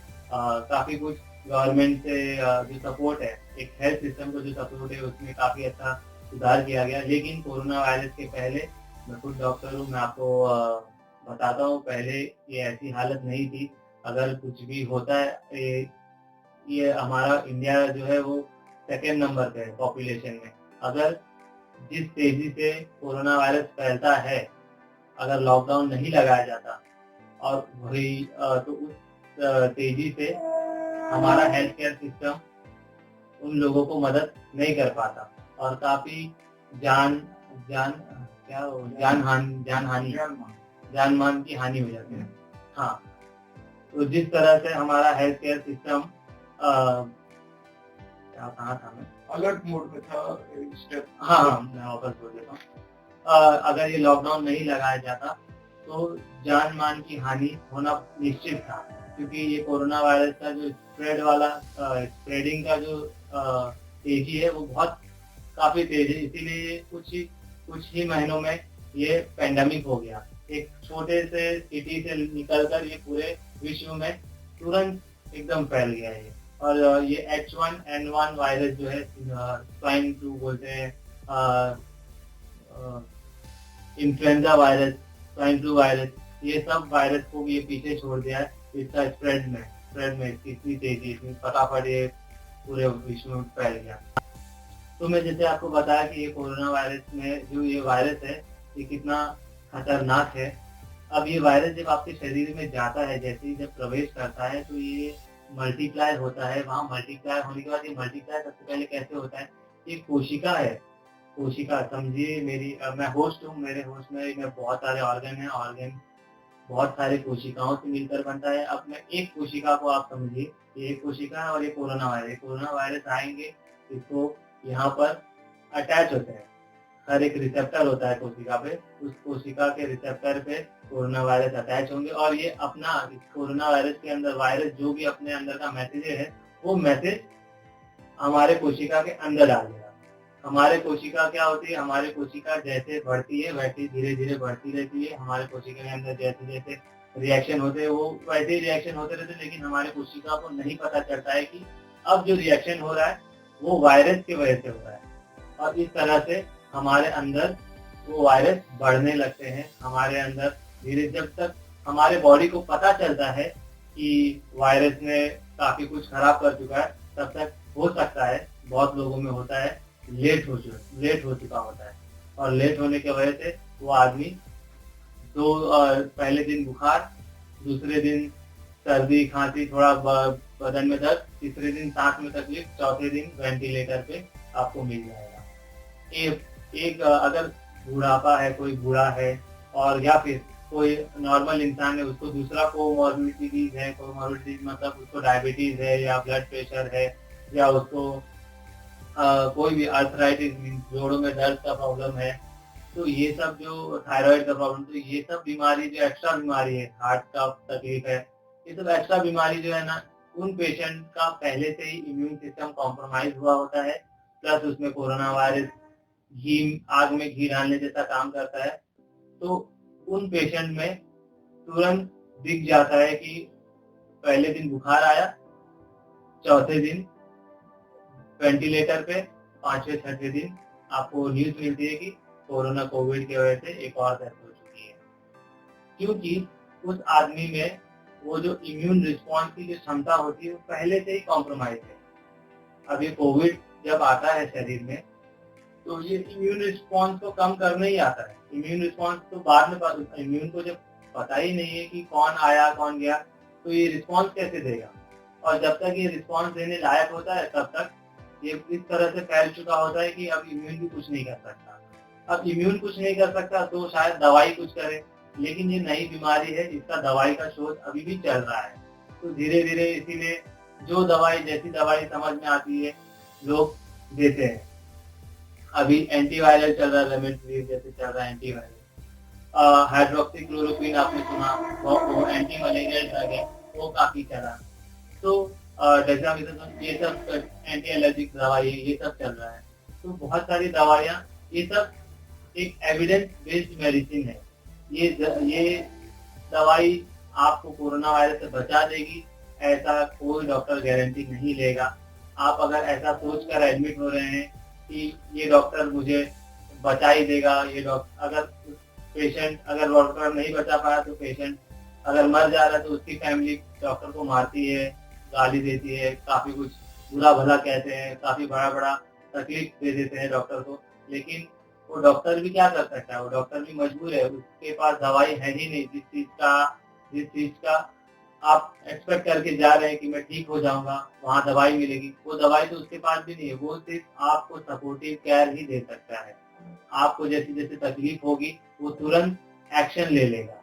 काफी कुछ गवर्नमेंट से जो सपोर्ट है, एक हेल्थ सिस्टम को जो सपोर्ट है उसमें काफी अच्छा सुधार किया गया। लेकिन कोरोना वायरस के पहले, मैं खुद डॉक्टर हूँ, मैं आपको बताता हूँ, पहले ये ऐसी हालत नहीं थी। अगर कुछ भी होता है, ये हमारा इंडिया जो है वो सेकेंड नंबर पे है पॉपुलेशन में। अगर जिस तेजी से कोरोना वायरस फैलता है, अगर लॉकडाउन नहीं लगाया जाता और वही तो उस तेजी से हमारा हेल्थ केयर सिस्टम उन लोगों को मदद नहीं कर पाता और काफी जान जान क्या हो जान मान की हानि हो जाती है। हाँ, तो जिस तरह से हमारा हेल्थ केयर सिस्टम क्या कहा था मैं, अलर्ट मोड में था स्टेप। हाँ हाँ, मैं वापस बोल देता हूँ। अगर ये लॉकडाउन नहीं लगाया जाता तो जान मान की हानि होना निश्चित था, क्योंकि ये कोरोना वायरस का जो स्प्रेडिंग का जो तेजी है वो बहुत काफी तेज है। इसीलिए कुछ ही महीनों में ये पेंडेमिक हो गया। एक छोटे से सिटी से निकलकर ये पूरे विश्व में तुरंत एकदम फैल गया है। और ये H1N1 वायरस जो है, स्वाइन फ्लू बोलते हैं, influenza virus, swine flu virus, ये सब वायरस को ये पीछे छोड़ दिया है। इसका स्प्रेड में इतनी तेजी, इतनी फटाफट ये पूरे विश्व में फैल गया। तो मैं जैसे आपको बताया कि ये कोरोना वायरस में जो ये वायरस है ये कितना खतरनाक है। अब ये वायरस जब आपके शरीर में जाता है, जैसे ही जब प्रवेश करता है तो ये मल्टीप्लाई होता है। वहाँ मल्टीप्लाई होने के बाद ये मल्टीप्लाई सबसे पहले कैसे होता है, ये कोशिका है, कोशिका समझिए मेरी, मैं होस्ट हूँ, मेरे होस्ट में बहुत सारे ऑर्गन हैं, ऑर्गन बहुत सारे कोशिकाओं से मिलकर बनता है। अब मैं एक कोशिका को आप समझिए, ये एक कोशिका है और ये कोरोना वायरस आएंगे, इसको यहाँ पर अटैच होते हैं। हर एक रिसेप्टर होता है कोशिका पे, उस कोशिका के रिसेप्टर पे कोरोना वायरस अटैच होंगे और ये अपना कोरोना वायरस के अंदर वायरस जो भी अपने अंदर का मैसेज है वो मैसेज हमारे कोशिका के अंदर डाल देगा। हमारे कोशिका क्या होती है, हमारे कोशिका जैसे बढ़ती है वैसे धीरे धीरे बढ़ती रहती है। हमारे कोशिका के अंदर जैसे जैसे रिएक्शन होते हैं वो वैसे ही रिएक्शन होते रहते हैं, लेकिन हमारे कोशिका को नहीं पता चलता है कि अब जो रिएक्शन हो रहा है वो वायरस की वजह से हो रहा है। और इस तरह से हमारे अंदर वो वायरस बढ़ने लगते हैं। हमारे अंदर धीरे, जब तक हमारे बॉडी को पता चलता है कि वायरस ने काफी कुछ खराब कर चुका है, तब तक हो सकता है, बहुत लोगों में होता है, लेट हो चुका होता है। और लेट होने की वजह से वो आदमी पहले दिन बुखार, दूसरे दिन सर्दी खांसी, थोड़ा बदन में दर्द, तीसरे दिन सांस में तकलीफ, चौथे दिन वेंटिलेटर पे आपको मिल जाएगा। एक अगर बुढ़ापा है, कोई बूढ़ा है और या फिर कोई नॉर्मल इंसान है, उसको दूसरा कोमॉर्बिडिटीज है, कोमॉर्बिडिटीज मतलब उसको डायबिटीज है या ब्लड प्रेशर है या उसको कोई भी आर्थराइटिस जोड़ों में दर्द का प्रॉब्लम है, तो ये सब जो थायराइड का प्रॉब्लम, तो ये सब बीमारी जो एक्स्ट्रा बीमारी है, हार्ट का तकलीफ है, ये सब एक्स्ट्रा बीमारी जो है ना, उन पेशेंट का पहले से ही इम्यून सिस्टम कॉम्प्रोमाइज हुआ होता है। प्लस उसमें कोरोना वायरस आग में घी डालने जैसा काम करता है। तो उन पेशेंट में तुरंत दिख जाता है कि पहले दिन बुखार आया, चौथे दिन वेंटिलेटर पे, पांचवें छठे दिन आपको न्यूज मिलती है कि कोरोना कोविड की वजह से एक और डेथ हो चुकी है, क्योंकि उस आदमी में वो जो इम्यून रिस्पॉन्स की जो क्षमता होती है वो पहले से ही कॉम्प्रोमाइज है। अब ये कोविड जब आता है शरीर में तो ये इम्यून रिस्पॉन्स को कम करने ही आता है। इम्यून रिस्पॉन्स तो बाद में, इम्यून को जब पता ही नहीं है कि कौन आया कौन गया, तो ये रिस्पॉन्स कैसे देगा। और जब तक ये रिस्पॉन्स देने लायक होता है तब तक ये इस तरह से फैल चुका होता है कि अब इम्यून भी कुछ नहीं कर सकता। अब इम्यून कुछ नहीं कर सकता तो शायद दवाई कुछ करे, लेकिन ये नई बीमारी है, इसका दवाई का शोध अभी भी चल रहा है। तो धीरे धीरे इसीलिए जो दवाई, जैसी दवाई समझ में आती है लोग देते हैं। अभी एंटीवायरल चल रहा है, रेमडेसिविर जैसे चल रहा है एंटीवायरल। हाइड्रोक्सीक्लोरोक्वीन आपने सुना, वो एंटी मलेरियल ड्रग है, वो काफी चला। तो डेक्सामेथासोन, ये सब एंटी एलर्जिक दवाई है, ये सब चल रहा है। तो बहुत सारी दवाइयाँ, ये सब एक एविडेंस बेस्ड मेडिसिन है। ये दवाई आपको कोरोना वायरस से बचा देगी, ऐसा कोई डॉक्टर गारंटी नहीं लेगा। आप अगर ऐसा सोचकर एडमिट हो रहे हैं कि ये डॉक्टर मुझे बचा ही देगा, ये डॉक्टर अगर डॉक्टर नहीं बचा पाया तो पेशेंट अगर मर जा रहा है तो उसकी फैमिली डॉक्टर को मारती है, गाली देती है, काफी कुछ बुरा भला कहते हैं, काफी बड़ा बड़ा तकलीफ दे देते हैं डॉक्टर को। लेकिन वो डॉक्टर भी क्या कर सकता है, वो डॉक्टर भी मजबूर है, उसके पास दवाई है ही नहीं। जिस चीज का आप एक्सपेक्ट करके जा रहे हैं कि मैं ठीक हो जाऊंगा, वहाँ दवाई मिलेगी, वो दवाई तो उसके पास भी नहीं है। वो सिर्फ आपको सपोर्टिव केयर ही दे सकता है। आपको जैसे जैसे तकलीफ होगी वो तुरंत एक्शन ले लेगा,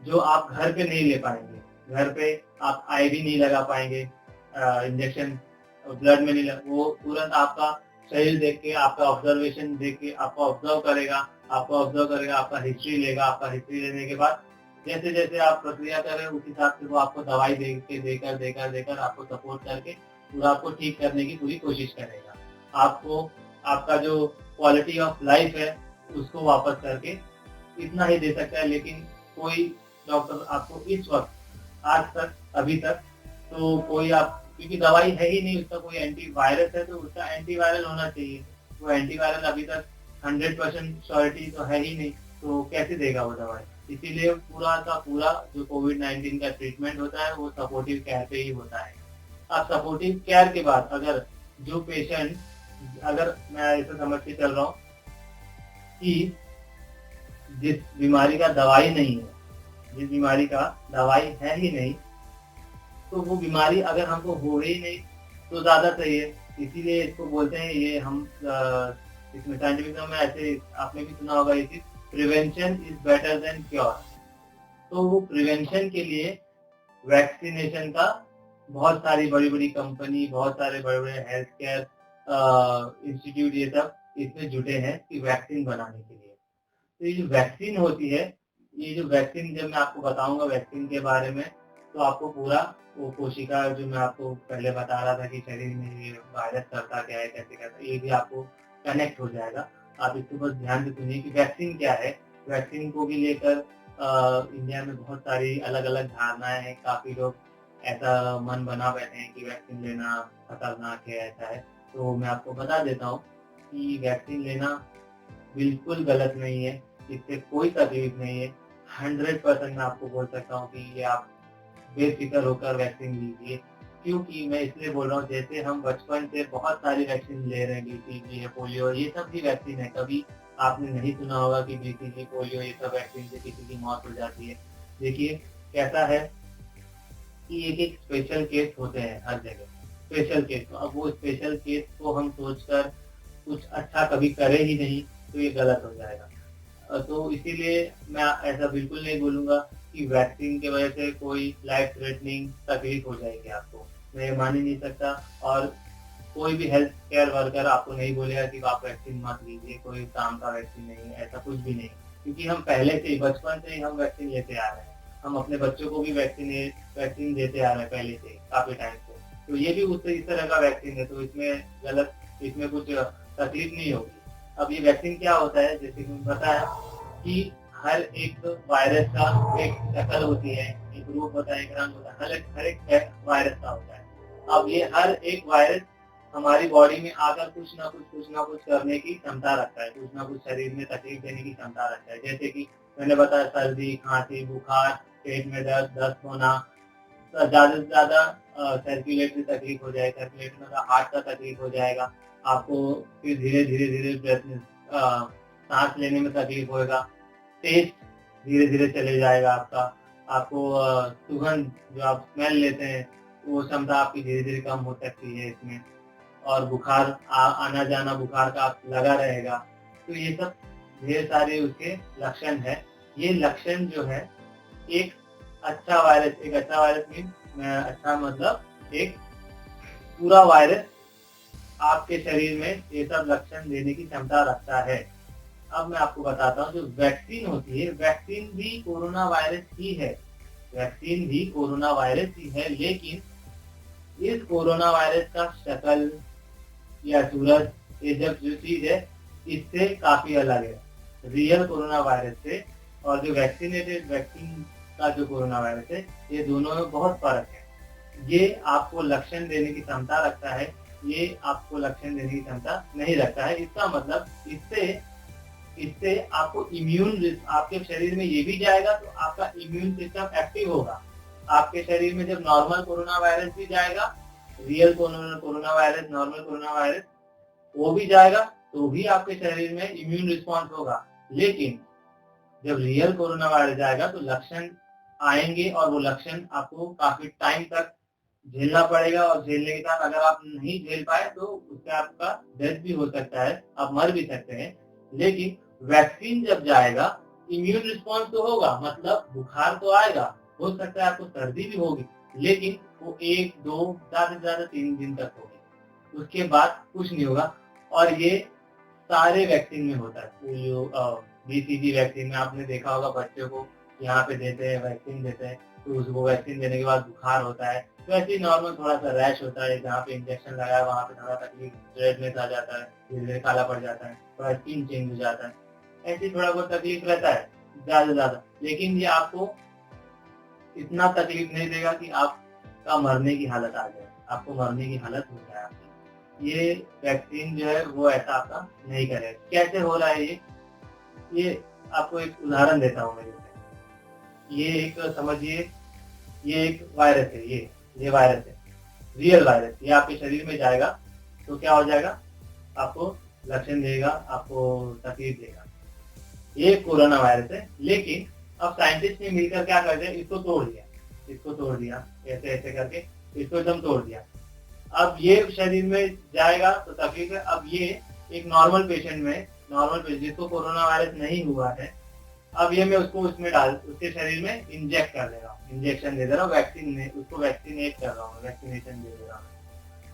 जो आप घर पे नहीं ले पाएंगे। घर पे आप आईवी नहीं लगा पाएंगे, इंजेक्शन ब्लड में नहीं वो तुरंत आपका शरीर देख के, आपका ऑब्जर्वेशन देख के आपको ऑब्जर्व करेगा, आपका हिस्ट्री लेगा। आपका हिस्ट्री लेने के बाद जैसे जैसे आप प्रक्रिया करें उस हिसाब से वो आपको दवाई देकर आपको सपोर्ट करके पूरा आपको ठीक करने की पूरी कोशिश करेगा। आपको आपका जो क्वालिटी ऑफ लाइफ है उसको वापस करके इतना ही दे सकता है। लेकिन कोई डॉक्टर आपको इस वक्त आज तक अभी तक तो कोई आप, क्योंकि दवाई है ही नहीं, उसका कोई एंटीवायरस है तो उसका एंटीवायरल होना चाहिए। वो एंटीवायरल अभी तक 100% श्योरिटी तो है ही नहीं, तो कैसे देगा वो दवाई। इसीलिए पूरा का पूरा जो कोविड-19 का ट्रीटमेंट होता है वो सपोर्टिव केयर पे ही होता है। अब सपोर्टिव केयर के बाद अगर जो पेशेंट, अगर मैं ऐसा समझ के चल रहा हूँ कि जिस बीमारी का दवाई नहीं है, जिस बीमारी का दवाई है ही नहीं, तो वो बीमारी अगर हमको हो ही नहीं तो ज्यादा सही है। इसीलिए इसको बोलते हैं, ये हम इसमें साइंटिफिक में ऐसे आपने भी सुना होगा ये चीज, prevention is better than cure. तो वो प्रिवेंशन के लिए वैक्सीनेशन का बहुत सारी बड़ी बड़ी कंपनी, बहुत सारे बड़े बड़े हेल्थ केयर इंस्टीट्यूट ये सब इसमें जुटे हैं कि वैक्सीन बनाने के लिए। तो ये जो वैक्सीन होती है, ये जो वैक्सीन जब मैं आपको बताऊंगा वैक्सीन के बारे में, तो आपको पूरा वो कोशिका जो मैं आपको पहले बता रहा था कि शरीर में ये वायरस करता क्या है, कैसे करता है, ये भी आपको कनेक्ट हो जाएगा। आप इसको बस ध्यान से सुनिए कि वैक्सीन क्या है। वैक्सीन को भी लेकर इंडिया में बहुत सारी अलग अलग धारणाएं हैं। काफी लोग ऐसा मन बना बैठे हैं कि वैक्सीन लेना खतरनाक है, ऐसा है। तो मैं आपको बता देता हूँ कि वैक्सीन लेना बिल्कुल गलत नहीं है, इससे कोई तकलीफ नहीं है। 100% मैं आपको बोल सकता हूँ कि ये आप बेफिक्र होकर वैक्सीन लीजिए। क्योंकि मैं इसलिए बोल रहा हूँ, जैसे हम बचपन से बहुत सारी वैक्सीन ले रहे हैं, बीसीजी है, पोलियो, ये सब भी वैक्सीन है। कभी आपने नहीं सुना होगा कि बीसीजी, पोलियो, ये सब वैक्सीन से किसी की मौत हो जाती है। देखिए कैसा है कि एक एक स्पेशल केस होते हैं हर जगह, स्पेशल केस। तो अब वो स्पेशल केस को हम सोचकर कुछ अच्छा कभी करे ही नहीं तो ये गलत हो जाएगा। तो इसीलिए मैं ऐसा बिल्कुल नहीं बोलूंगा कि वैक्सीन की वजह से कोई लाइफ थ्रेटनिंग तकलीफ हो जाएगी आपको, मैं ये मान ही नहीं सकता। और कोई भी हेल्थ केयर वर्कर आपको नहीं बोलेगा कि आप वैक्सीन मत लीजिए, कोई काम का वैक्सीन नहीं है, ऐसा कुछ भी नहीं। क्योंकि हम पहले से ही, बचपन से ही हम वैक्सीन लेते आ रहे हैं। हम अपने बच्चों को भी वैक्सीन देते आ रहे हैं पहले से, काफी टाइम से। तो ये भी इस तरह का वैक्सीन है, तो इसमें कुछ तकलीफ नहीं होगी। अब ये वैक्सीन क्या होता है, जैसे कि बताया कि हर एक वायरस का एक शक्ल होती है, एक रूप होता है, एक रंग होता है, हर एक वायरस का होता है। अब ये हर एक वायरस हमारी बॉडी में आकर कुछ ना कुछ करने की क्षमता रखता है, कुछ ना कुछ शरीर में तकलीफ देने की क्षमता रखता है। जैसे कि मैंने बताया, सर्दी, खांसी, बुखार, पेट में दर्द, दस्त होना, ज्यादा से ज्यादा सर्कुलेटरी तकलीफ हो जाएगी, सर्कुलेटरी मतलब हार्ट का तकलीफ हो जाएगा आपको। फिर धीरे धीरे सांस लेने में तकलीफ होगा, टेस्ट धीरे धीरे चले जाएगा आपका। आपको सुगंध जो आप स्मेल लेते हैं वो क्षमता आपकी धीरे धीरे कम हो सकती है इसमें। और बुखार आना जाना बुखार का लगा रहेगा। तो ये सब ढेर सारे उसके लक्षण है। ये लक्षण जो है, एक अच्छा वायरस मीन अच्छा मतलब एक पूरा वायरस आपके शरीर में ये सब लक्षण देने की क्षमता रखता है। अब मैं आपको बताता हूँ, जो वैक्सीन होती है, वैक्सीन भी कोरोना वायरस ही है, वैक्सीन भी कोरोना वायरस ही है, लेकिन इस कोरोना वायरस का शक्ल या सूरज, ये जब जो चीज है, इससे काफी अलग है रियल कोरोना वायरस से। और जो वैक्सीनेटेड वैक्सीन का जो कोरोना वायरस है, ये दोनों में बहुत फर्क है। ये आपको लक्षण देने की क्षमता रखता है, ये आपको लक्षण देने की क्षमता नहीं रखता है। इसका मतलब इससे इससे आपको आपके शरीर में ये भी जाएगा तो आपका इम्यून सिस्टम एक्टिव होगा। आपके शरीर में जब नॉर्मल कोरोना वायरस भी जाएगा, real corona virus, normal corona virus, वो भी जाएगा तो भी आपके शरीर में इम्यून रिस्पॉन्स होगा। लेकिन जब रियल कोरोना वायरस जाएगा तो लक्षण आएंगे, और वो लक्षण आपको काफी टाइम तक झेलना पड़ेगा, और झेलने के साथ अगर आप नहीं झेल पाए तो उससे आपका डेथ भी हो सकता है, आप मर भी सकते हैं। लेकिन वैक्सीन जब जाएगा, इम्यून रिस्पॉन्स तो होगा, मतलब बुखार तो आएगा, हो सकता है आपको सर्दी भी होगी, लेकिन वो 1-2 ज्यादा से ज्यादा 3 दिन तक होगी, उसके बाद कुछ नहीं होगा। और ये सारे वैक्सीन में होता है। पोलियो, बीसीजी वैक्सीन में आपने देखा होगा, बच्चों को यहाँ पे देते हैं, वैक्सीन देते हैं, तो उसको वैक्सीन देने के बाद बुखार होता है। तो ऐसे ही नॉर्मल थोड़ा सा रैश होता है, जहाँ पे इंजेक्शन लगाया वहाँ पे थोड़ा तकलीफ, रेडनेस आ जाता है, धीरे-धीरे काला पड़ जाता है, थोड़ा स्किन चेंज हो जाता है, ऐसे ही थोड़ा बहुत तकलीफ रहता है, ज्यादा से ज्यादा। लेकिन ये आपको इतना तकलीफ नहीं देगा कि आपका मरने की हालत आ जाए, आपको मरने की हालत हो जाए आपकी। ये वैक्सीन जो है वो ऐसा आपका नहीं करेगा। कैसे हो रहा है ये आपको एक उदाहरण देता हूँ मैं। ये एक समझिए, ये एक वायरस है, ये वायरस है, रियल वायरस। ये आपके शरीर में जाएगा तो क्या हो जाएगा, आपको लक्षण देगा, आपको तकलीफ देगा। ये कोरोना वायरस है, लेकिन अब साइंटिस्ट ने मिलकर क्या कर दिया, इसको तोड़ दिया, ऐसे ऐसे करके इसको एकदम तोड़ दिया। अब ये शरीर में जाएगा तो तकलीफ है। अब ये एक नॉर्मल पेशेंट में, जिसको कोरोना वायरस नहीं हुआ है, अब ये मैं उसको उसमें उसके शरीर में इंजेक्ट कर दे रहा हूँ, इंजेक्शन दे रहा हूँ, वैक्सीन में उसको वैक्सीनेट कर रहा हूँ, वैक्सीनेशन दे दे रहा हूँ।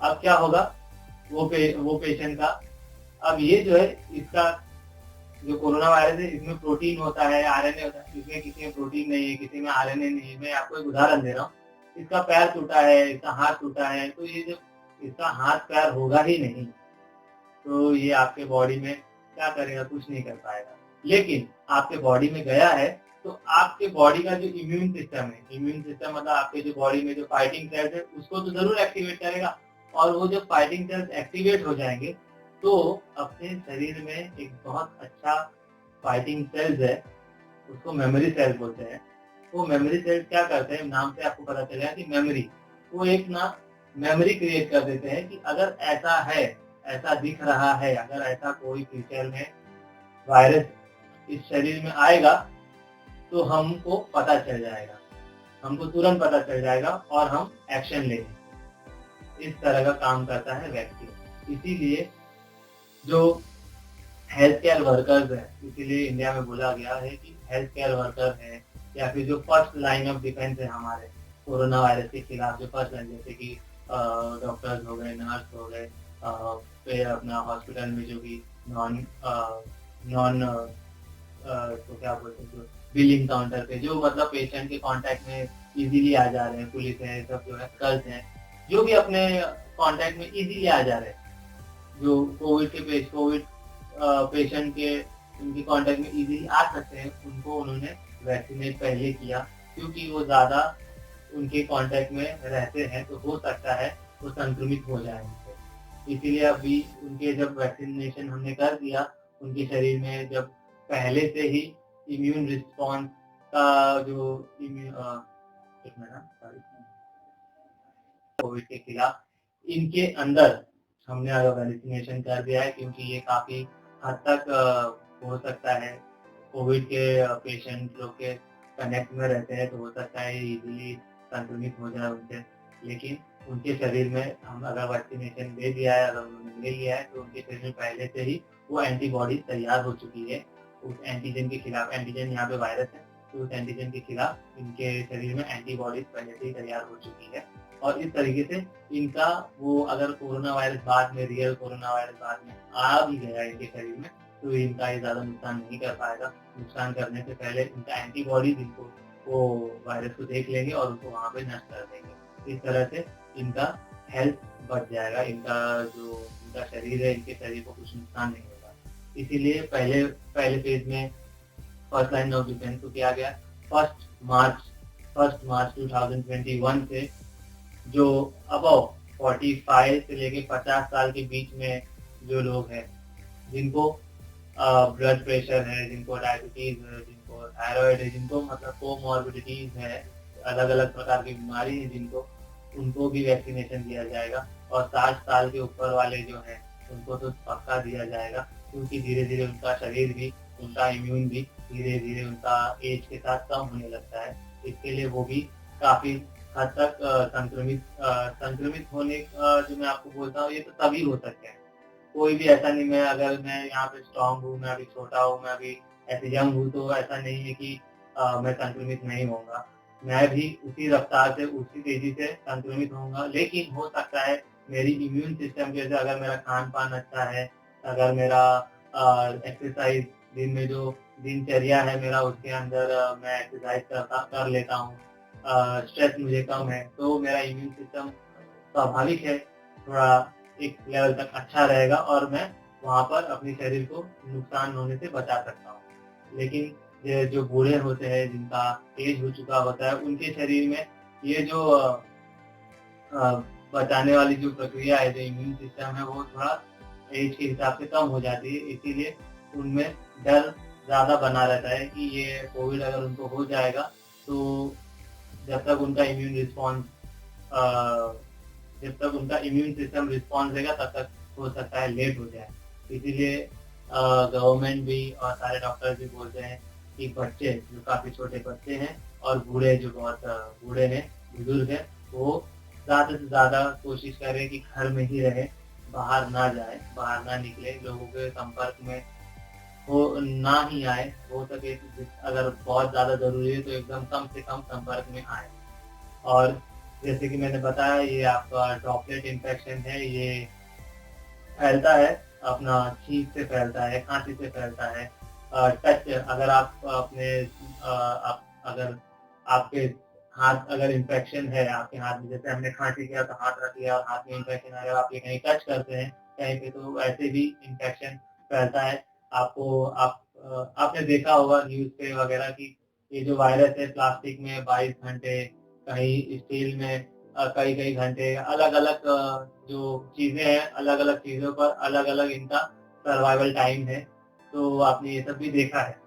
अब क्या होगा, वो पेशेंट का, अब ये जो है, इसका जो कोरोना वायरस है, इसमें प्रोटीन होता है, आरएनए होता है, इसमें किसी में प्रोटीन नहीं है, किसी में आरएनए नहीं है। मैं आपको एक उदाहरण दे रहा हूँ, इसका पैर टूटा है, इसका हाथ टूटा है, तो ये जो इसका हाथ पैर होगा ही नहीं, तो ये आपके बॉडी में क्या करेगा, कुछ नहीं कर पाएगा। लेकिन आपके बॉडी में गया है तो आपके बॉडी का जो इम्यून सिस्टम है, इम्यून सिस्टम मतलब आपके जो बॉडी में जो फाइटिंग सेल्स है, उसको तो जरूर एक्टिवेट करेगा। और वो जो फाइटिंग सेल्स एक्टिवेट हो जाएंगे तो अपने शरीर में एक बहुत अच्छा फाइटिंग सेल्स है, उसको मेमोरी सेल बोलते हैं। वो मेमोरी सेल्स क्या करते हैं, नाम से आपको पता चलेगा कि मेमोरी, वो एक ना मेमोरी क्रिएट कर देते हैं कि अगर ऐसा है, ऐसा दिख रहा है, अगर ऐसा कोई फ्यूचर में वायरस इस शरीर में आएगा तो हमको पता चल जाएगा, हमको तुरंत पता चल जाएगा और हम एक्शन लेंगे। इस तरह का काम करता है वैक्सीन। इसीलिए जो हेल्थ केयर वर्कर्स है, इसीलिए इंडिया में बोला गया है कि हेल्थ केयर वर्कर है, या फिर जो फर्स्ट लाइन ऑफ डिफेंस है हमारे कोरोना वायरस के खिलाफ, जो फर्स्ट लाइन, जैसे कि डॉक्टर्स हो गए, नर्स हो गए, फिर अपना हॉस्पिटल में जो भी नॉन नॉन तो क्या बोलते हैं, जो बिलिंग काउंटर पे जो मतलब पेशेंट के कांटेक्ट में इजीली आ जा रहे हैं, पुलिस है, सब जो है कर्ज हैं, जो भी अपने कांटेक्ट में इजीली आ जा रहे हैं, जो कोविड पेशेंट के उनके कांटेक्ट में इजीली आ सकते हैं, उनको उन्होंने वैक्सीनेट पहले किया, क्योंकि वो ज्यादा उनके कांटेक्ट में रहते हैं, तो हो सकता है वो संक्रमित हो जाए उनसे। इसीलिए अभी उनके जब वैक्सीनेशन हमने कर दिया, उनके शरीर में जब पहले से ही इम्यून रिस्पॉन्स का जो कोविड के खिलाफ इनके अंदर हमने अगर वैक्सीनेशन कर दिया है, क्योंकि ये काफी हद तक हो सकता है कोविड के पेशेंट लोग के कनेक्ट में रहते हैं, तो हो सकता है इजीली संक्रमित हो जाए उनसे। लेकिन उनके शरीर में हम अगर वैक्सीनेशन दे दिया है, अगर उन्होंने ले लिया है, तो उनके शरीर में पहले से ही वो एंटीबॉडी तैयार हो चुकी है उस एंटीजन के खिलाफ। एंटीजन यहाँ पे वायरस है, तो उस एंटीजन के खिलाफ इनके शरीर में एंटीबॉडीज पहले से ही तैयार हो चुकी है। और इस तरीके से इनका वो अगर कोरोना वायरस बाद में, रियल कोरोना वायरस बाद में आ भी गया इनके शरीर में, तो इनका ये ज़्यादा नुकसान नहीं कर पाएगा। नुकसान करने से पहले इनका एंटीबॉडीज इनको वो वायरस को देख लेंगे और उसको वहाँ पे नष्ट कर देंगे। इस तरह से इनका हेल्थ बच जाएगा, इनका शरीर है, इनके शरीर को कुछ नुकसान नहीं होगा। इसीलिए पहले पहले फेज में फर्स्ट लाइन ऑफ डिफेंस को किया गया। फर्स्ट मार्च फर्स्ट मार्च 2021 से जो अबव 45 से लेके 50 साल के बीच में जो लोग हैं, जिनको ब्लड प्रेशर है, जिनको डायबिटीज है, जिनको थायराइड है, जिनको मतलब कोमॉर्बिडिटीज है, अलग अलग प्रकार की बीमारी है जिनको, उनको भी वैक्सीनेशन दिया जाएगा। और 60 साल के ऊपर वाले जो हैं उनको तो पक्का दिया जाएगा, क्योंकि धीरे धीरे उनका शरीर भी, उनका इम्यून भी धीरे धीरे उनका एज के साथ कम होने लगता है। इसके लिए वो भी काफी हद तक संक्रमित होने जो मैं आपको बोलता हूँ, ये तो तभी हो सकते हैं। कोई भी ऐसा नहीं, मैं यहाँ पे स्ट्रांग हूँ, मैं अभी छोटा हूँ, मैं अभी ऐसे यंग हूँ, तो ऐसा नहीं है कि मैं संक्रमित नहीं होऊंगा। मैं भी उसी रफ्तार से, उसी तेजी से संक्रमित होऊंगा, लेकिन हो सकता है मेरी इम्यून सिस्टम के, जैसे अगर मेरा खान पान अच्छा है, अगर मेरा एक्सरसाइज, दिन में जो दिनचर्या है मेरा, उसके अंदर मैं एक्सरसाइज कर लेता हूँ, स्ट्रेस मुझे कम है, तो मेरा इम्यून सिस्टम स्वाभाविक है थोड़ा एक लेवल तक अच्छा रहेगा और मैं वहाँ पर अपने शरीर को नुकसान होने से बचा सकता हूँ। लेकिन ये जो बूढ़े होते हैं, जिनका एज हो चुका होता है, उनके शरीर में ये जो बचाने वाली जो प्रक्रिया है, जो इम्यून सिस्टम है, वो थोड़ा एज के हिसाब से कम हो जाती है। इसीलिए उनमें डर ज़्यादा बना रहता है कि ये कोविड अगर उनको हो जाएगा, तो जब तक उनका इम्यून रिस्पॉन्स जब तक उनका इम्यून सिस्टम रिस्पॉन्स देगा, तब तक हो सकता है लेट हो जाए। इसीलिए गवर्नमेंट भी और सारे डॉक्टर भी बोलते हैं कि बच्चे, जो काफ़ी छोटे बच्चे हैं, और बूढ़े जो बहुत बूढ़े हैं, बुजुर्ग हैं, वो ज़्यादा से ज़्यादा कोशिश करें कि घर में ही रहें, बाहर ना जाए, बाहर ना निकले, लोगों के संपर्क में हो ना ही आए। हो सके अगर बहुत ज़्यादा ज़रूरी है तो एकदम कम से कम संपर्क में आए। और जैसे कि मैंने बताया, ये आपका ड्रॉपलेट इन्फेक्शन है, ये फैलता है, अपना छींक से फैलता है, खांसी से फैलता है। टच, अगर आप अपने अगर आपके हाथ, अगर इन्फेक्शन है आपके हाथ में, जैसे हमने खांसी किया तो हाथ रख लिया और हाथ में इन्फेक्शन, अगर आप ये कहीं टच करते हैं कहीं पे, तो ऐसे भी इन्फेक्शन फैलता है। आपने देखा होगा न्यूज़ पे वगैरह की ये जो वायरस है, प्लास्टिक में 22 घंटे, कहीं स्टील में कई कई घंटे, अलग अलग जो चीजें हैं, अलग अलग चीजों पर अलग अलग इनका सर्वाइवल टाइम है। तो आपने ये सब भी देखा है।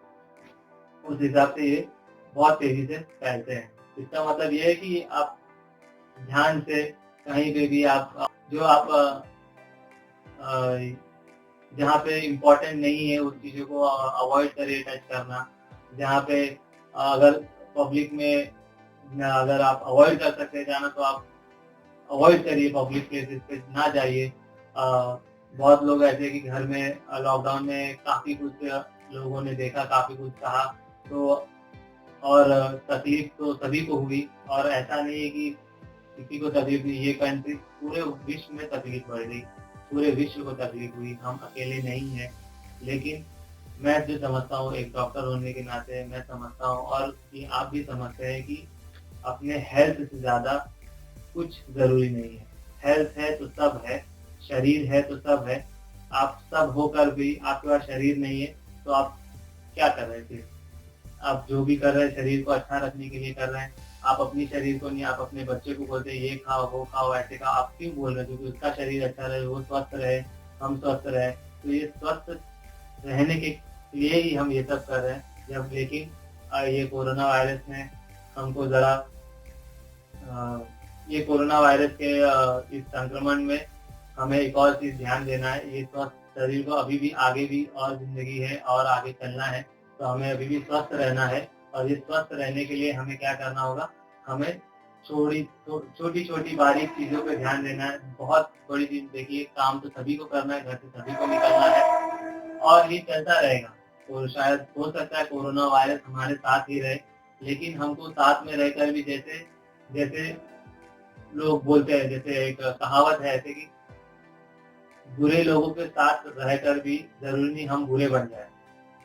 उस हिसाब से ये बहुत तेजी से फैलते हैं। इसका मतलब ये है कि आप ध्यान से कहीं पे भी आप जो आप अ, जहाँ पे इम्पोर्टेंट नहीं है उस चीज़ों को अवॉइड करिए टच करना। जहाँ पे अगर पब्लिक में अगर आप अवॉइड कर सकते हैं जाना, तो आप अवॉइड करिए, पब्लिक प्लेसेस पे ना जाइए। बहुत लोग ऐसे कि घर में लॉकडाउन में काफ़ी कुछ लोगों ने देखा, काफ़ी कुछ कहा, तो और तकलीफ तो सभी को हुई, और ऐसा नहीं है कि किसी को तकलीफ हुई, ये कंट्री पूरे विश्व में तकलीफ बढ़ गई, पूरे विश्व को तकलीफ हुई, हम अकेले नहीं हैं। लेकिन मैं जो समझता हूँ, एक डॉक्टर होने के नाते मैं समझता हूँ, और ये आप भी समझते हैं कि अपने हेल्थ से ज़्यादा कुछ ज़रूरी नहीं है। हेल्थ है तो सब है, शरीर है तो सब है। आप सब होकर भी आपके पास शरीर नहीं है, तो आप क्या कर रहे थे? आप जो भी कर रहे हैं शरीर को अच्छा रखने के लिए कर रहे हैं। आप अपनी शरीर को नहीं, आप अपने बच्चे को बोलते हैं ये खाओ, वो खाओ, ऐसे खाओ। आप क्यों बोल रहे थे कि उसका शरीर अच्छा रहे, वो स्वस्थ रहे, हम स्वस्थ रहे? तो ये स्वस्थ रहने के लिए ही हम ये सब कर रहे हैं। जब लेकिन ये कोरोना वायरस ने हमको ज़रा ये कोरोना वायरस के इस संक्रमण में हमें एक और चीज़ ध्यान देना है। ये स्वस्थ शरीर को अभी भी, आगे भी और ज़िंदगी है और आगे चलना है, तो हमें अभी भी स्वस्थ रहना है। और ये स्वस्थ रहने के लिए हमें क्या करना होगा? हमें छोटी-छोटी बारीक चीज़ों पे ध्यान देना है। बहुत बड़ी चीज़ देखिए, काम तो सभी को करना है, घर से सभी को निकलना है और ये चलता रहेगा। तो शायद हो सकता है कोरोना वायरस हमारे साथ ही रहे, लेकिन हमको साथ में रहकर भी, जैसे जैसे लोग बोलते हैं, जैसे एक कहावत है ऐसे कि बुरे लोगों के साथ रहकर भी जरूरी नहीं हम बुरे बन जाए,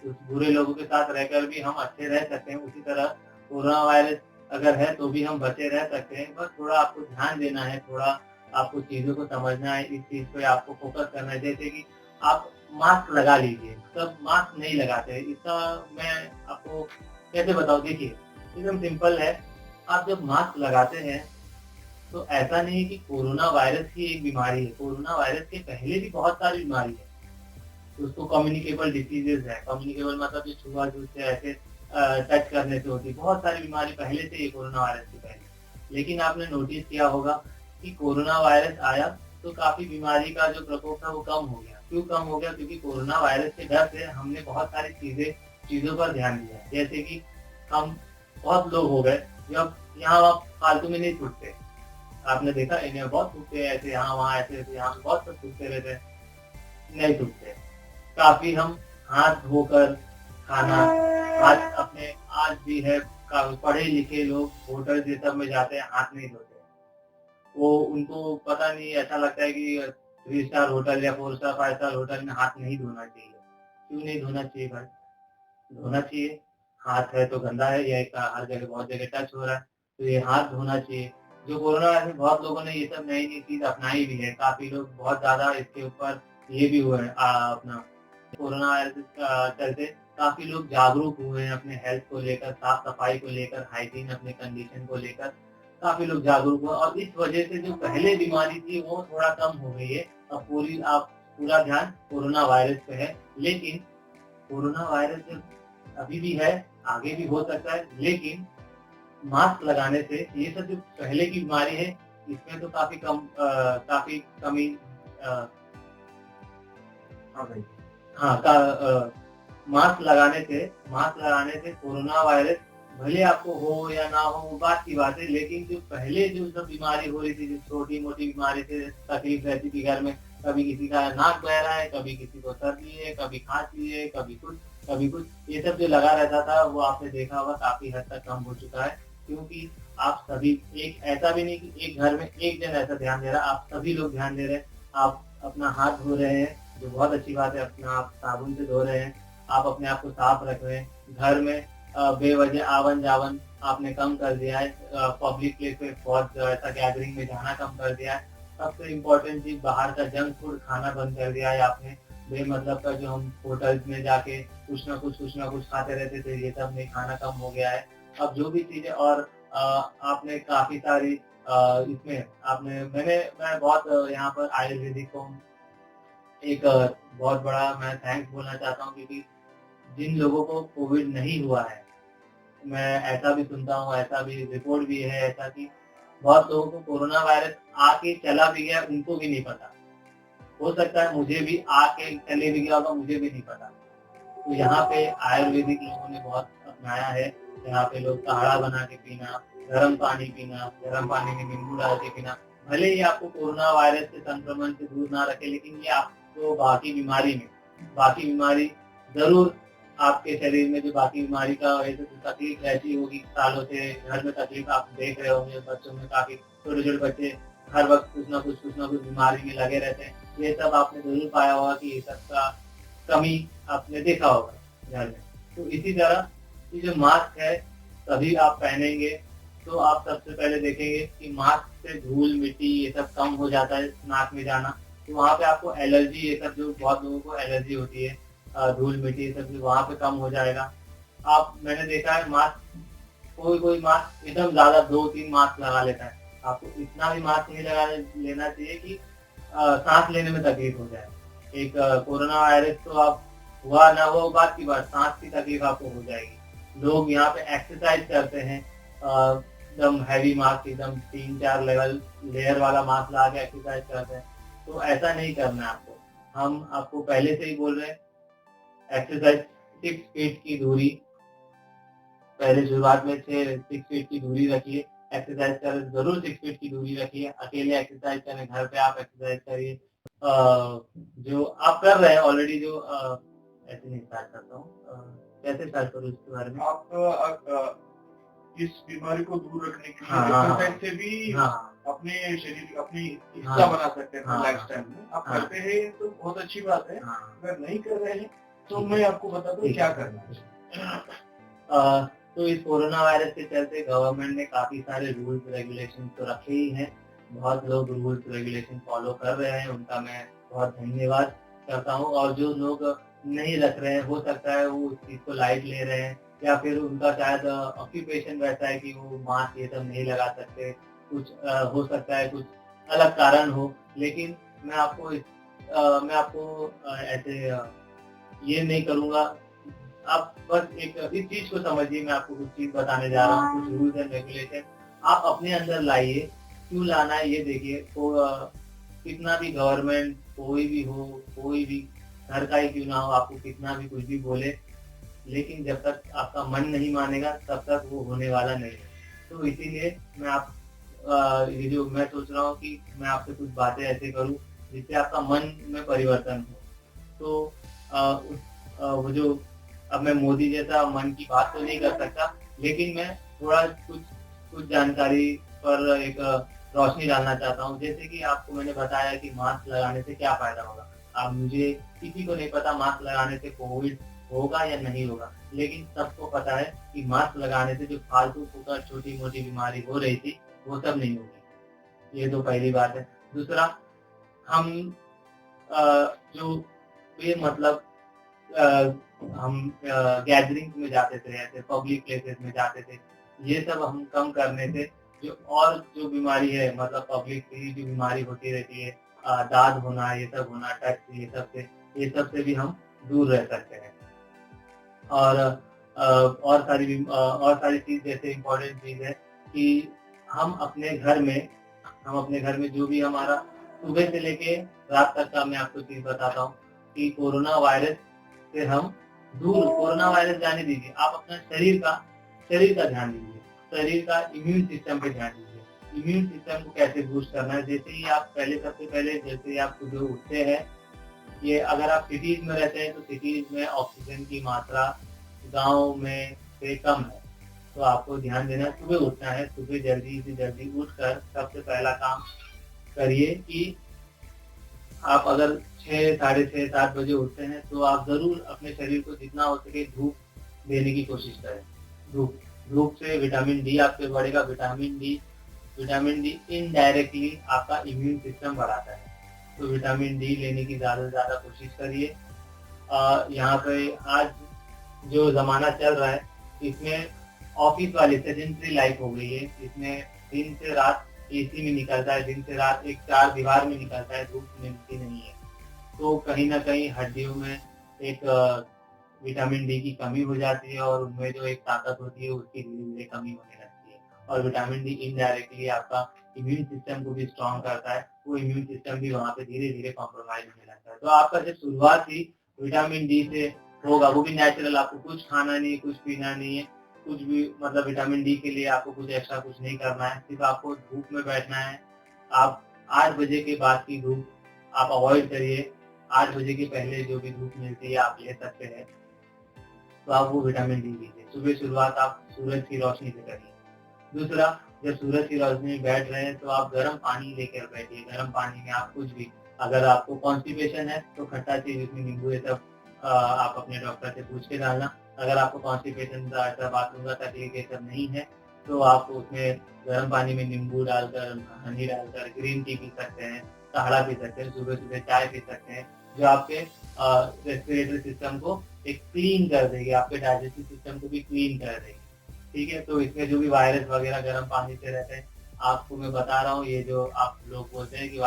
उस बुरे लोगों के साथ रहकर भी हम अच्छे रह सकते हैं। उसी तरह कोरोना वायरस अगर है तो भी हम बचे रह सकते हैं। बस थोड़ा आपको ध्यान देना है, थोड़ा आपको चीज़ों को समझना है, इस चीज़ पे आपको फ़ोकस करना है। जैसे कि आप मास्क लगा लीजिए, सब मास्क नहीं लगाते हैं। इसका मैं आपको कैसे बताऊँ, देखिए एकदम सिंपल है। आप जब मास्क लगाते हैं तो ऐसा नहीं है कि कोरोना वायरस ही एक बीमारी है, कोरोना वायरस के पहले भी बहुत सारी बीमारी है। उसको कम्युनिकेबल डिसीजेज है। कम्युनिकेबल मतलब जो छुआ-छूत से ऐसे टच करने से होती है। बहुत सारी बीमारी पहले से ही कोरोना वायरस से पहले। लेकिन आपने नोटिस किया होगा कि कोरोना वायरस आया तो काफ़ी बीमारी का जो प्रकोप था वो कम हो गया। क्यों कम हो गया? क्योंकि कोरोना वायरस के डर से हमने बहुत सारी चीज़ों पर ध्यान दिया। जैसे कि हम बहुत लोग हो गए, जब यहाँ-वहाँ फालतू में नहीं थूकते। आपने देखा इन्हें बहुत थूकते हैं ऐसे यहाँ-वहाँ, ऐसे-ऐसे यहाँ पे बहुत सब थूकते रहते हैं, नहीं थूकते। काफ़ी हम हाथ धोकर खाना, आज अपने आज भी है पढ़े-लिखे लोग होटल ये सब में जाते हैं, हाथ नहीं धोते। वो उनको पता नहीं, ऐसा लगता है कि 3 स्टार होटल या 4 स्टार, 5 स्टार होटल में हाथ नहीं धोना चाहिए। क्यों नहीं धोना चाहिए भाई? धोना चाहिए। हाथ है तो गंदा है, या एक हर जगह बहुत जगह टच हो रहा है, तो ये हाथ धोना चाहिए। जो कोरोना वायरस में बहुत लोगों ने ये सब नई-नई चीज़ अपनाई भी है, काफ़ी लोग बहुत ज़्यादा इसके ऊपर ये भी हुए हैं अपना कोरोना वायरस चलते काफ़ी लोग जागरूक हुए हैं अपने हेल्थ को लेकर, साफ-सफाई को लेकर, हाइजीन अपने कंडीशन को लेकर, काफ़ी लोग जागरूक हुए और इस वजह से जो पहले बीमारी थी वो थोड़ा कम हो गई है। अब पूरा ध्यान कोरोना वायरस पे है। लेकिन कोरोना वायरस जब अभी भी है, आगे भी हो सकता है, लेकिन मास्क लगाने से ये सब जो पहले की बीमारी है, इसमें तो काफ़ी कमी अ, हाँ भाई। हाँ, मास्क लगाने से कोरोना वायरस भले आपको हो या ना हो वो बात की बात है, लेकिन जो पहले जो सब बीमारी हो रही थी, जो छोटी-मोटी बीमारी से तकलीफ रहती थी घर में, कभी किसी का नाक बह रहा है, कभी किसी को सर्दी है, कभी खाँसी है, कभी कुछ, ये सब जो लगा रहता था वो आपने देखा होगा काफ़ी हद तक कम हो चुका है। क्योंकि आप सभी एक ऐसा भी नहीं कि एक घर में एक जन ऐसा ध्यान दे रहा है, आप सभी लोग ध्यान दे रहे हैं। आप अपना हाथ धो रहे हैं, जो बहुत अच्छी बात है, अपना आप साबुन से धो रहे हैं, आप अपने आप को साफ रख रहे हैं। घर में बेवजह आवन-जावन आपने कम कर दिया है, पब्लिक प्लेस पे बहुत ऐसा गैदरिंग में जाना कम कर दिया है। सबसे इम्पोर्टेंट चीज़ बाहर का जंक फूड खाना बंद कर दिया है आपने। बेमतलब का जो हम होटल्स में जाके कुछ ना कुछ खाते रहते थे, ये सब नहीं, खाना कम हो गया है। अब जो भी चीज़ें और आपने काफ़ी सारी इसमें आपने मैं बहुत यहाँ पर आयुर्वेदिक को एक बहुत बड़ा मैं थैंक्स बोलना चाहता हूँ, क्योंकि जिन लोगों को कोविड नहीं हुआ है, मैं ऐसा भी सुनता हूँ, ऐसा भी रिपोर्ट भी है ऐसा कि बहुत लोगों को कोरोना वायरस आके चला भी गया, उनको भी नहीं पता। हो सकता है मुझे भी आके चले भी गया होगा, मुझे भी नहीं पता। तो यहाँ पे आयुर्वेदिक लोगों ने बहुत अपनाया है। यहाँ पे लोग काढ़ा बना के पीना, गर्म पानी में नींबू डाल के पीना। भले ही आपको कोरोना वायरस के संक्रमण से दूर ना रखे, लेकिन ये आपको बाकी बीमारी ज़रूर आपके शरीर में जो बाकी बीमारी का वजह से तकलीफ रहती होगी सालों से, घर में तकलीफ आप देख रहे होंगे, बच्चों में काफ़ी छोटे-छोटे बच्चे हर वक़्त कुछ ना कुछ बीमारी में लगे रहते हैं। ये सब आपने ज़रूर पाया होगा कि ये सब का कमी आपने देखा होगा घर में। तो इसी तरह ये जो मास्क है, तभी आप पहनेंगे, तो आप सबसे पहले देखेंगे कि मास्क से धूल-मिट्टी ये सब कम हो जाता है नाक में जाना, तो वहाँ पे आपको एलर्जी, ये सब जो बहुत लोगों को एलर्जी होती है, धूल-मिट्टी ये सब, वहाँ पे कम हो जाएगा। मैंने देखा है मास्क, कोई मास्क एकदम ज़्यादा 2-3 मास्क लगा लेता है। आपको इतना भी मास्क नहीं लगा लेना चाहिए कि साँस लेने में तकलीफ हो जाए। एक कोरोना वायरस तो आप हुआ ना हो बात की बात, साँस की तकलीफ आपको हो जाएगी। लोग यहाँ पे एक्सरसाइज करते हैं, एकदम हैवी मास्क, एकदम 3-4 लेयर वाला मास्क लगा के एक्सरसाइज करते हैं। तो ऐसा नहीं करना है आपको। हम आपको पहले से ही बोल रहे हैं, एक्सरसाइज 6 फीट की दूरी, पहले शुरुआत में 6 फीट की दूरी रखिए। एक्सरसाइज करें ज़रूर 6 फीट की दूरी रखिए। अकेले एक्सरसाइज करें, घर पे आप एक्सरसाइज करिए। जो आप कर रहे हैं ऑलरेडी, जो ऐसे नहीं स्टार्ट करता हूँ, कैसे स्टार्ट करूँ इसके बारे में? आप इस बीमारी को दूर रखने के लिए हाँ, एक्सरसाइज से भी हाँ, अपने शरीर अपनी हिस्सा हाँ, बना सकते हैं हाँ, लाइफ स्टाइल में। आप हाँ, करते हैं तो बहुत अच्छी बात है, हाँ, अगर नहीं कर रहे हैं तो ठीक मैं है, आपको बता दूं ठीक क्या है। करना है। तो इस कोरोना वायरस के चलते गवर्नमेंट ने काफी सारे रूल्स रेगुलेशन तो रखे ही हैं। बहुत लोग रूल्स रेगुलेशन फॉलो कर रहे हैं, उनका मैं बहुत धन्यवाद करता हूँ। और जो लोग नहीं रख रहे हैं, हो सकता है वो उस चीज को लाइट ले रहे हैं, या फिर उनका शायद ऑक्यूपेशन वैसा है कि वो मास्क ये सब नहीं लगा सकते, कुछ हो सकता है कुछ अलग कारण हो। लेकिन मैं आपको ऐसे ये नहीं करूंगा। आप बस एक इस चीज को समझिए, मैं आपको कुछ चीज बताने जा रहा हूँ, कुछ रूल्स एंड रेगुलेशन आप अपने अंदर लाइए। क्यों लाना है ये देखिए। तो कितना भी गवर्नमेंट कोई भी हो, कोई भी घर का ही क्यों ना हो, आपको कितना भी कुछ भी बोले, लेकिन जब तक आपका मन नहीं मानेगा तब तक वो होने वाला नहीं है। तो इसीलिए ये जो मैं सोच रहा हूँ कि मैं आपसे कुछ बातें ऐसे करूँ जिससे आपका मन में परिवर्तन हो। तो वो जो अब मैं मोदी जैसा मन की बात तो नहीं कर सकता, लेकिन मैं थोड़ा कुछ कुछ जानकारी पर एक रोशनी डालना चाहता हूँ। जैसे कि आपको मैंने बताया कि मास्क लगाने से क्या फायदा होगा। अब मुझे किसी को नहीं पता मास्क लगाने से कोविड होगा या नहीं होगा, लेकिन सबको पता है कि मास्क लगाने से जो फालतू फूका छोटी मोटी बीमारी हो रही थी वो सब नहीं होगी। ये तो पहली बात है। दूसरा, हम जो ये मतलब अ, हम गैदरिंग में जाते थे, ऐसे पब्लिक प्लेसेस में जाते थे, ये सब हम कम करने से जो बीमारी है, मतलब पब्लिक की जो बीमारी होती रहती है, दाद होना, ये सब होना, टच, ये सब से भी हम दूर रह सकते हैं। और और सारी चीज, जैसे इम्पोर्टेंट चीज है कि हम अपने घर में हम अपने घर में जो भी हमारा सुबह से लेके रात तक का मैं आपको चीज बताता हूँ कि कोरोना वायरस जाने दीजिए, आप अपना शरीर का ध्यान दीजिए, शरीर का इम्यून सिस्टम पे ध्यान दीजिए। इम्यून सिस्टम को कैसे बूस्ट करना है, सबसे पहले जैसे ही आप सुबह उठते हैं, ये अगर आप सिटीज में रहते हैं तो सिटीज में ऑक्सीजन की मात्रा गांव में से कम है। तो आपको ध्यान देना, सुबह उठना है, सुबह जल्दी से जल्दी उठकर सबसे पहला काम करिए कि आप अगर 6, साढ़े 6, 7 बजे उठते हैं तो आप जरूर अपने शरीर को जितना हो सके धूप देने की कोशिश करें। धूप धूप से विटामिन डी आपके बढ़ेगा। विटामिन डी इनडायरेक्टली आपका इम्यून सिस्टम बढ़ाता है, तो विटामिन डी लेने की ज्यादा से ज्यादा कोशिश करिए। यहाँ पे आज जो जमाना चल रहा है, इसमें ऑफिस वाली सेडेंटरी लाइफ हो गई है। इसमें दिन से रात एसी में निकलता है, दिन से रात एक चार दीवार में निकलता है, धूप मिलती नहीं है। तो कहीं ना कहीं हड्डियों में एक विटामिन डी की कमी हो जाती है, और उनमें जो एक ताकत होती है उसकी धीरे धीरे कमी होने लगती है। और विटामिन डी इनडायरेक्टली आपका इम्यून सिस्टम को भी स्ट्रॉन्ग करता है, वो इम्यून सिस्टम भी वहाँ पे धीरे धीरे कॉम्प्रोमाइज होने लगता है। तो आपका जब शुरुआत ही विटामिन डी से होगा, वो भी नेचुरल, आपको कुछ खाना नहीं है, कुछ पीना नहीं है, कुछ भी, मतलब विटामिन डी के लिए आपको कुछ एक्स्ट्रा कुछ नहीं करना है, सिर्फ आपको धूप में बैठना है। आप 8 बजे के बाद की धूप आप अवॉइड करिए। 8 बजे के पहले जो भी धूप मिलती है आप ले सकते हैं, तो आप वो विटामिन डी लीजिए। सुबह शुरुआत आप सूरज की रोशनी से करिए। दूसरा, जब सूरज की रोशनी में बैठ रहे हैं तो आप गर्म पानी लेकर बैठिए। गर्म पानी में आप कुछ भी, अगर आपको कॉन्स्टिपेशन है तो खट्टा चीज, उसमें नींबू ये सब आप अपने डॉक्टर से पूछ के डालना। अगर आपको कॉन्स्टिपेशन का, ऐसा बाथरूम का तकलीफ ये सब नहीं है, तो आप उसमें गर्म पानी में नींबू डालकर, हनी डालकर ग्रीन टी पी सकते हैं, काढ़ा पी सकते हैं, सुबह सुबह चाय पी सकते हैं, जो आपके रेस्पिरेटरी सिस्टम को एक क्लीन कर देगी, आपके डाइजेस्टिव सिस्टम को भी क्लीन कर देगी। ठीक है, तो इसमें जो भी वायरस वगैरह गर्म पानी से रहते हैं, आपको मैं बता रहा हूँ, ये जो आप लोग बोलते हैं कि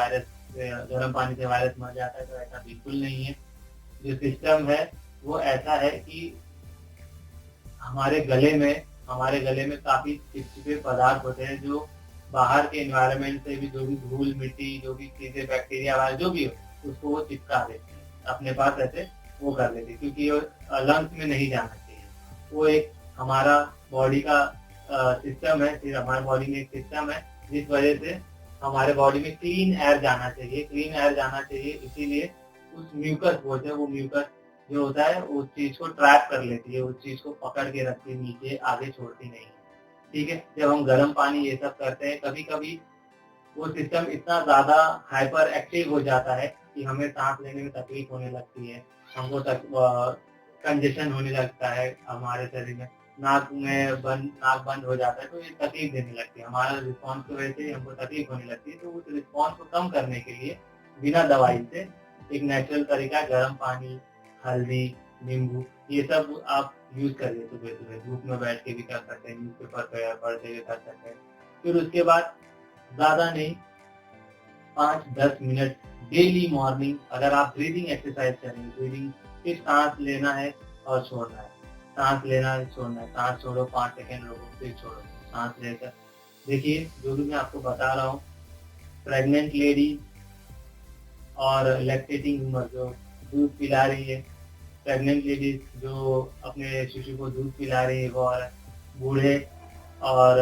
गर्म पानी से वायरस मर जाता है, तो ऐसा बिल्कुल नहीं है। जो सिस्टम है वो ऐसा है कि हमारे गले में काफी चिपचिपे पदार्थ होते हैं, जो बाहर के एनवायरनमेंट से भी जो भी धूल मिट्टी, जो भी चीजें, बैक्टीरिया वाला जो भी हो, उसको वो चिपका देते हैं अपने पास, ऐसे वो कर लेते हैं, क्योंकि वो लंग्स में नहीं जाना चाहिए। वो एक हमारा बॉडी का सिस्टम है, फिर हमारे बॉडी में एक सिस्टम है जिस वजह से हमारे बॉडी में क्लीन एयर जाना चाहिए। क्लीन एयर जाना चाहिए, इसीलिए उस म्यूकस बोलते हैं, वो म्यूकस जो होता है उस चीज को ट्रैप कर लेती है, उस चीज को पकड़ के रखती है नीचे, आगे छोड़ती नहीं है। ठीक है। जब हम गर्म पानी ये सब करते हैं, कभी कभी वो सिस्टम इतना ज़्यादा हाइपर एक्टिव हो जाता है कि हमें सांस लेने में तकलीफ होने लगती है, हमको कंजेशन होने लगता है हमारे शरीर में, नाक बंद हो जाता है, तो ये तकलीफ देने लगती है, हमारा रिस्पॉन्स की वजह से हमको तकलीफ होने लगती है। तो उस रिस्पॉन्स को कम करने के लिए बिना दवाई से एक नेचुरल तरीका है, गर्म पानी, हल्दी, नींबू, ये सब आप यूज करिए सुबह सुबह, धूप में बैठ के भी कर सकते हैं, न्यूज़पेपर पढ़ते हुए कर सकते हैं। फिर उसके बाद ज़्यादा नहीं, 5-10 मिनट डेली मॉर्निंग अगर आप ब्रीदिंग एक्सरसाइज करेंगे, ब्रीदिंग सिर्फ सांस लेना है और छोड़ना है, सांस लेना है, छोड़ना है, सांस छोड़ो, 5 सेकंड रोको, फिर छोड़ो, सांस लेकर देखिए, जो भी मैं आपको बता रहा हूँ, प्रेग्नेंट लेडी और लैक्टेटिंग वुमन जो दूध पिला रही है, प्रेग्नेंट लेडीज जो अपने शिशु को दूध पिला रही है, और बूढ़े और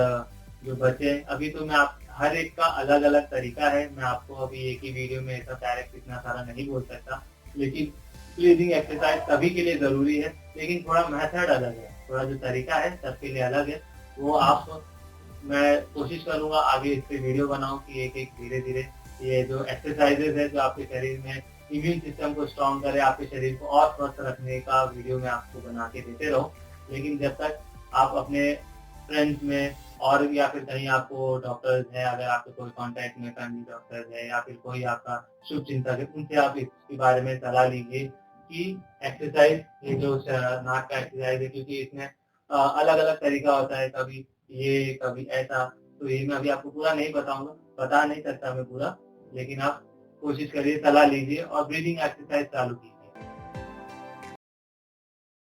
जो बच्चे, अभी तो मैं आप हर एक का अलग अलग तरीका है, मैं आपको अभी एक ही वीडियो में ऐसा डायरेक्ट इतना सारा नहीं बोल सकता, लेकिन ब्रीदिंग एक्सरसाइज सभी के लिए जरूरी है, लेकिन थोड़ा मेथड अलग है, थोड़ा जो तरीका है सबके लिए अलग है। वो आप, मैं कोशिश करूंगा आगे इस पे वीडियो बनाऊं कि एक एक धीरे धीरे ये जो एक्सरसाइजेज है जो आपके शरीर में इम्यून सिस्टम को स्ट्रॉन्ग करे, आपके शरीर को और स्वस्थ रखने का वीडियो मैं आपको बना के देते रहूं। लेकिन जब तक आप अपने फ्रेंड्स में और या फिर कहीं आपको डॉक्टर्स है, अगर आपके कोई कांटेक्ट में फैमिली डॉक्टर है या फिर कोई आपका शुभ चिंतक है, उनसे आप इसके बारे में सलाह लीजिए कि एक्सरसाइज, ये जो नाक का एक्सरसाइज है, क्योंकि इसमें अलग अलग तरीका होता है, कभी ये कभी ऐसा, तो ये मैं अभी आपको पूरा नहीं बताऊंगा, बता नहीं सकता मैं पूरा, लेकिन आप कोशिश करिए, सलाह लीजिए और ब्रीदिंग एक्सरसाइज चालू कीजिए।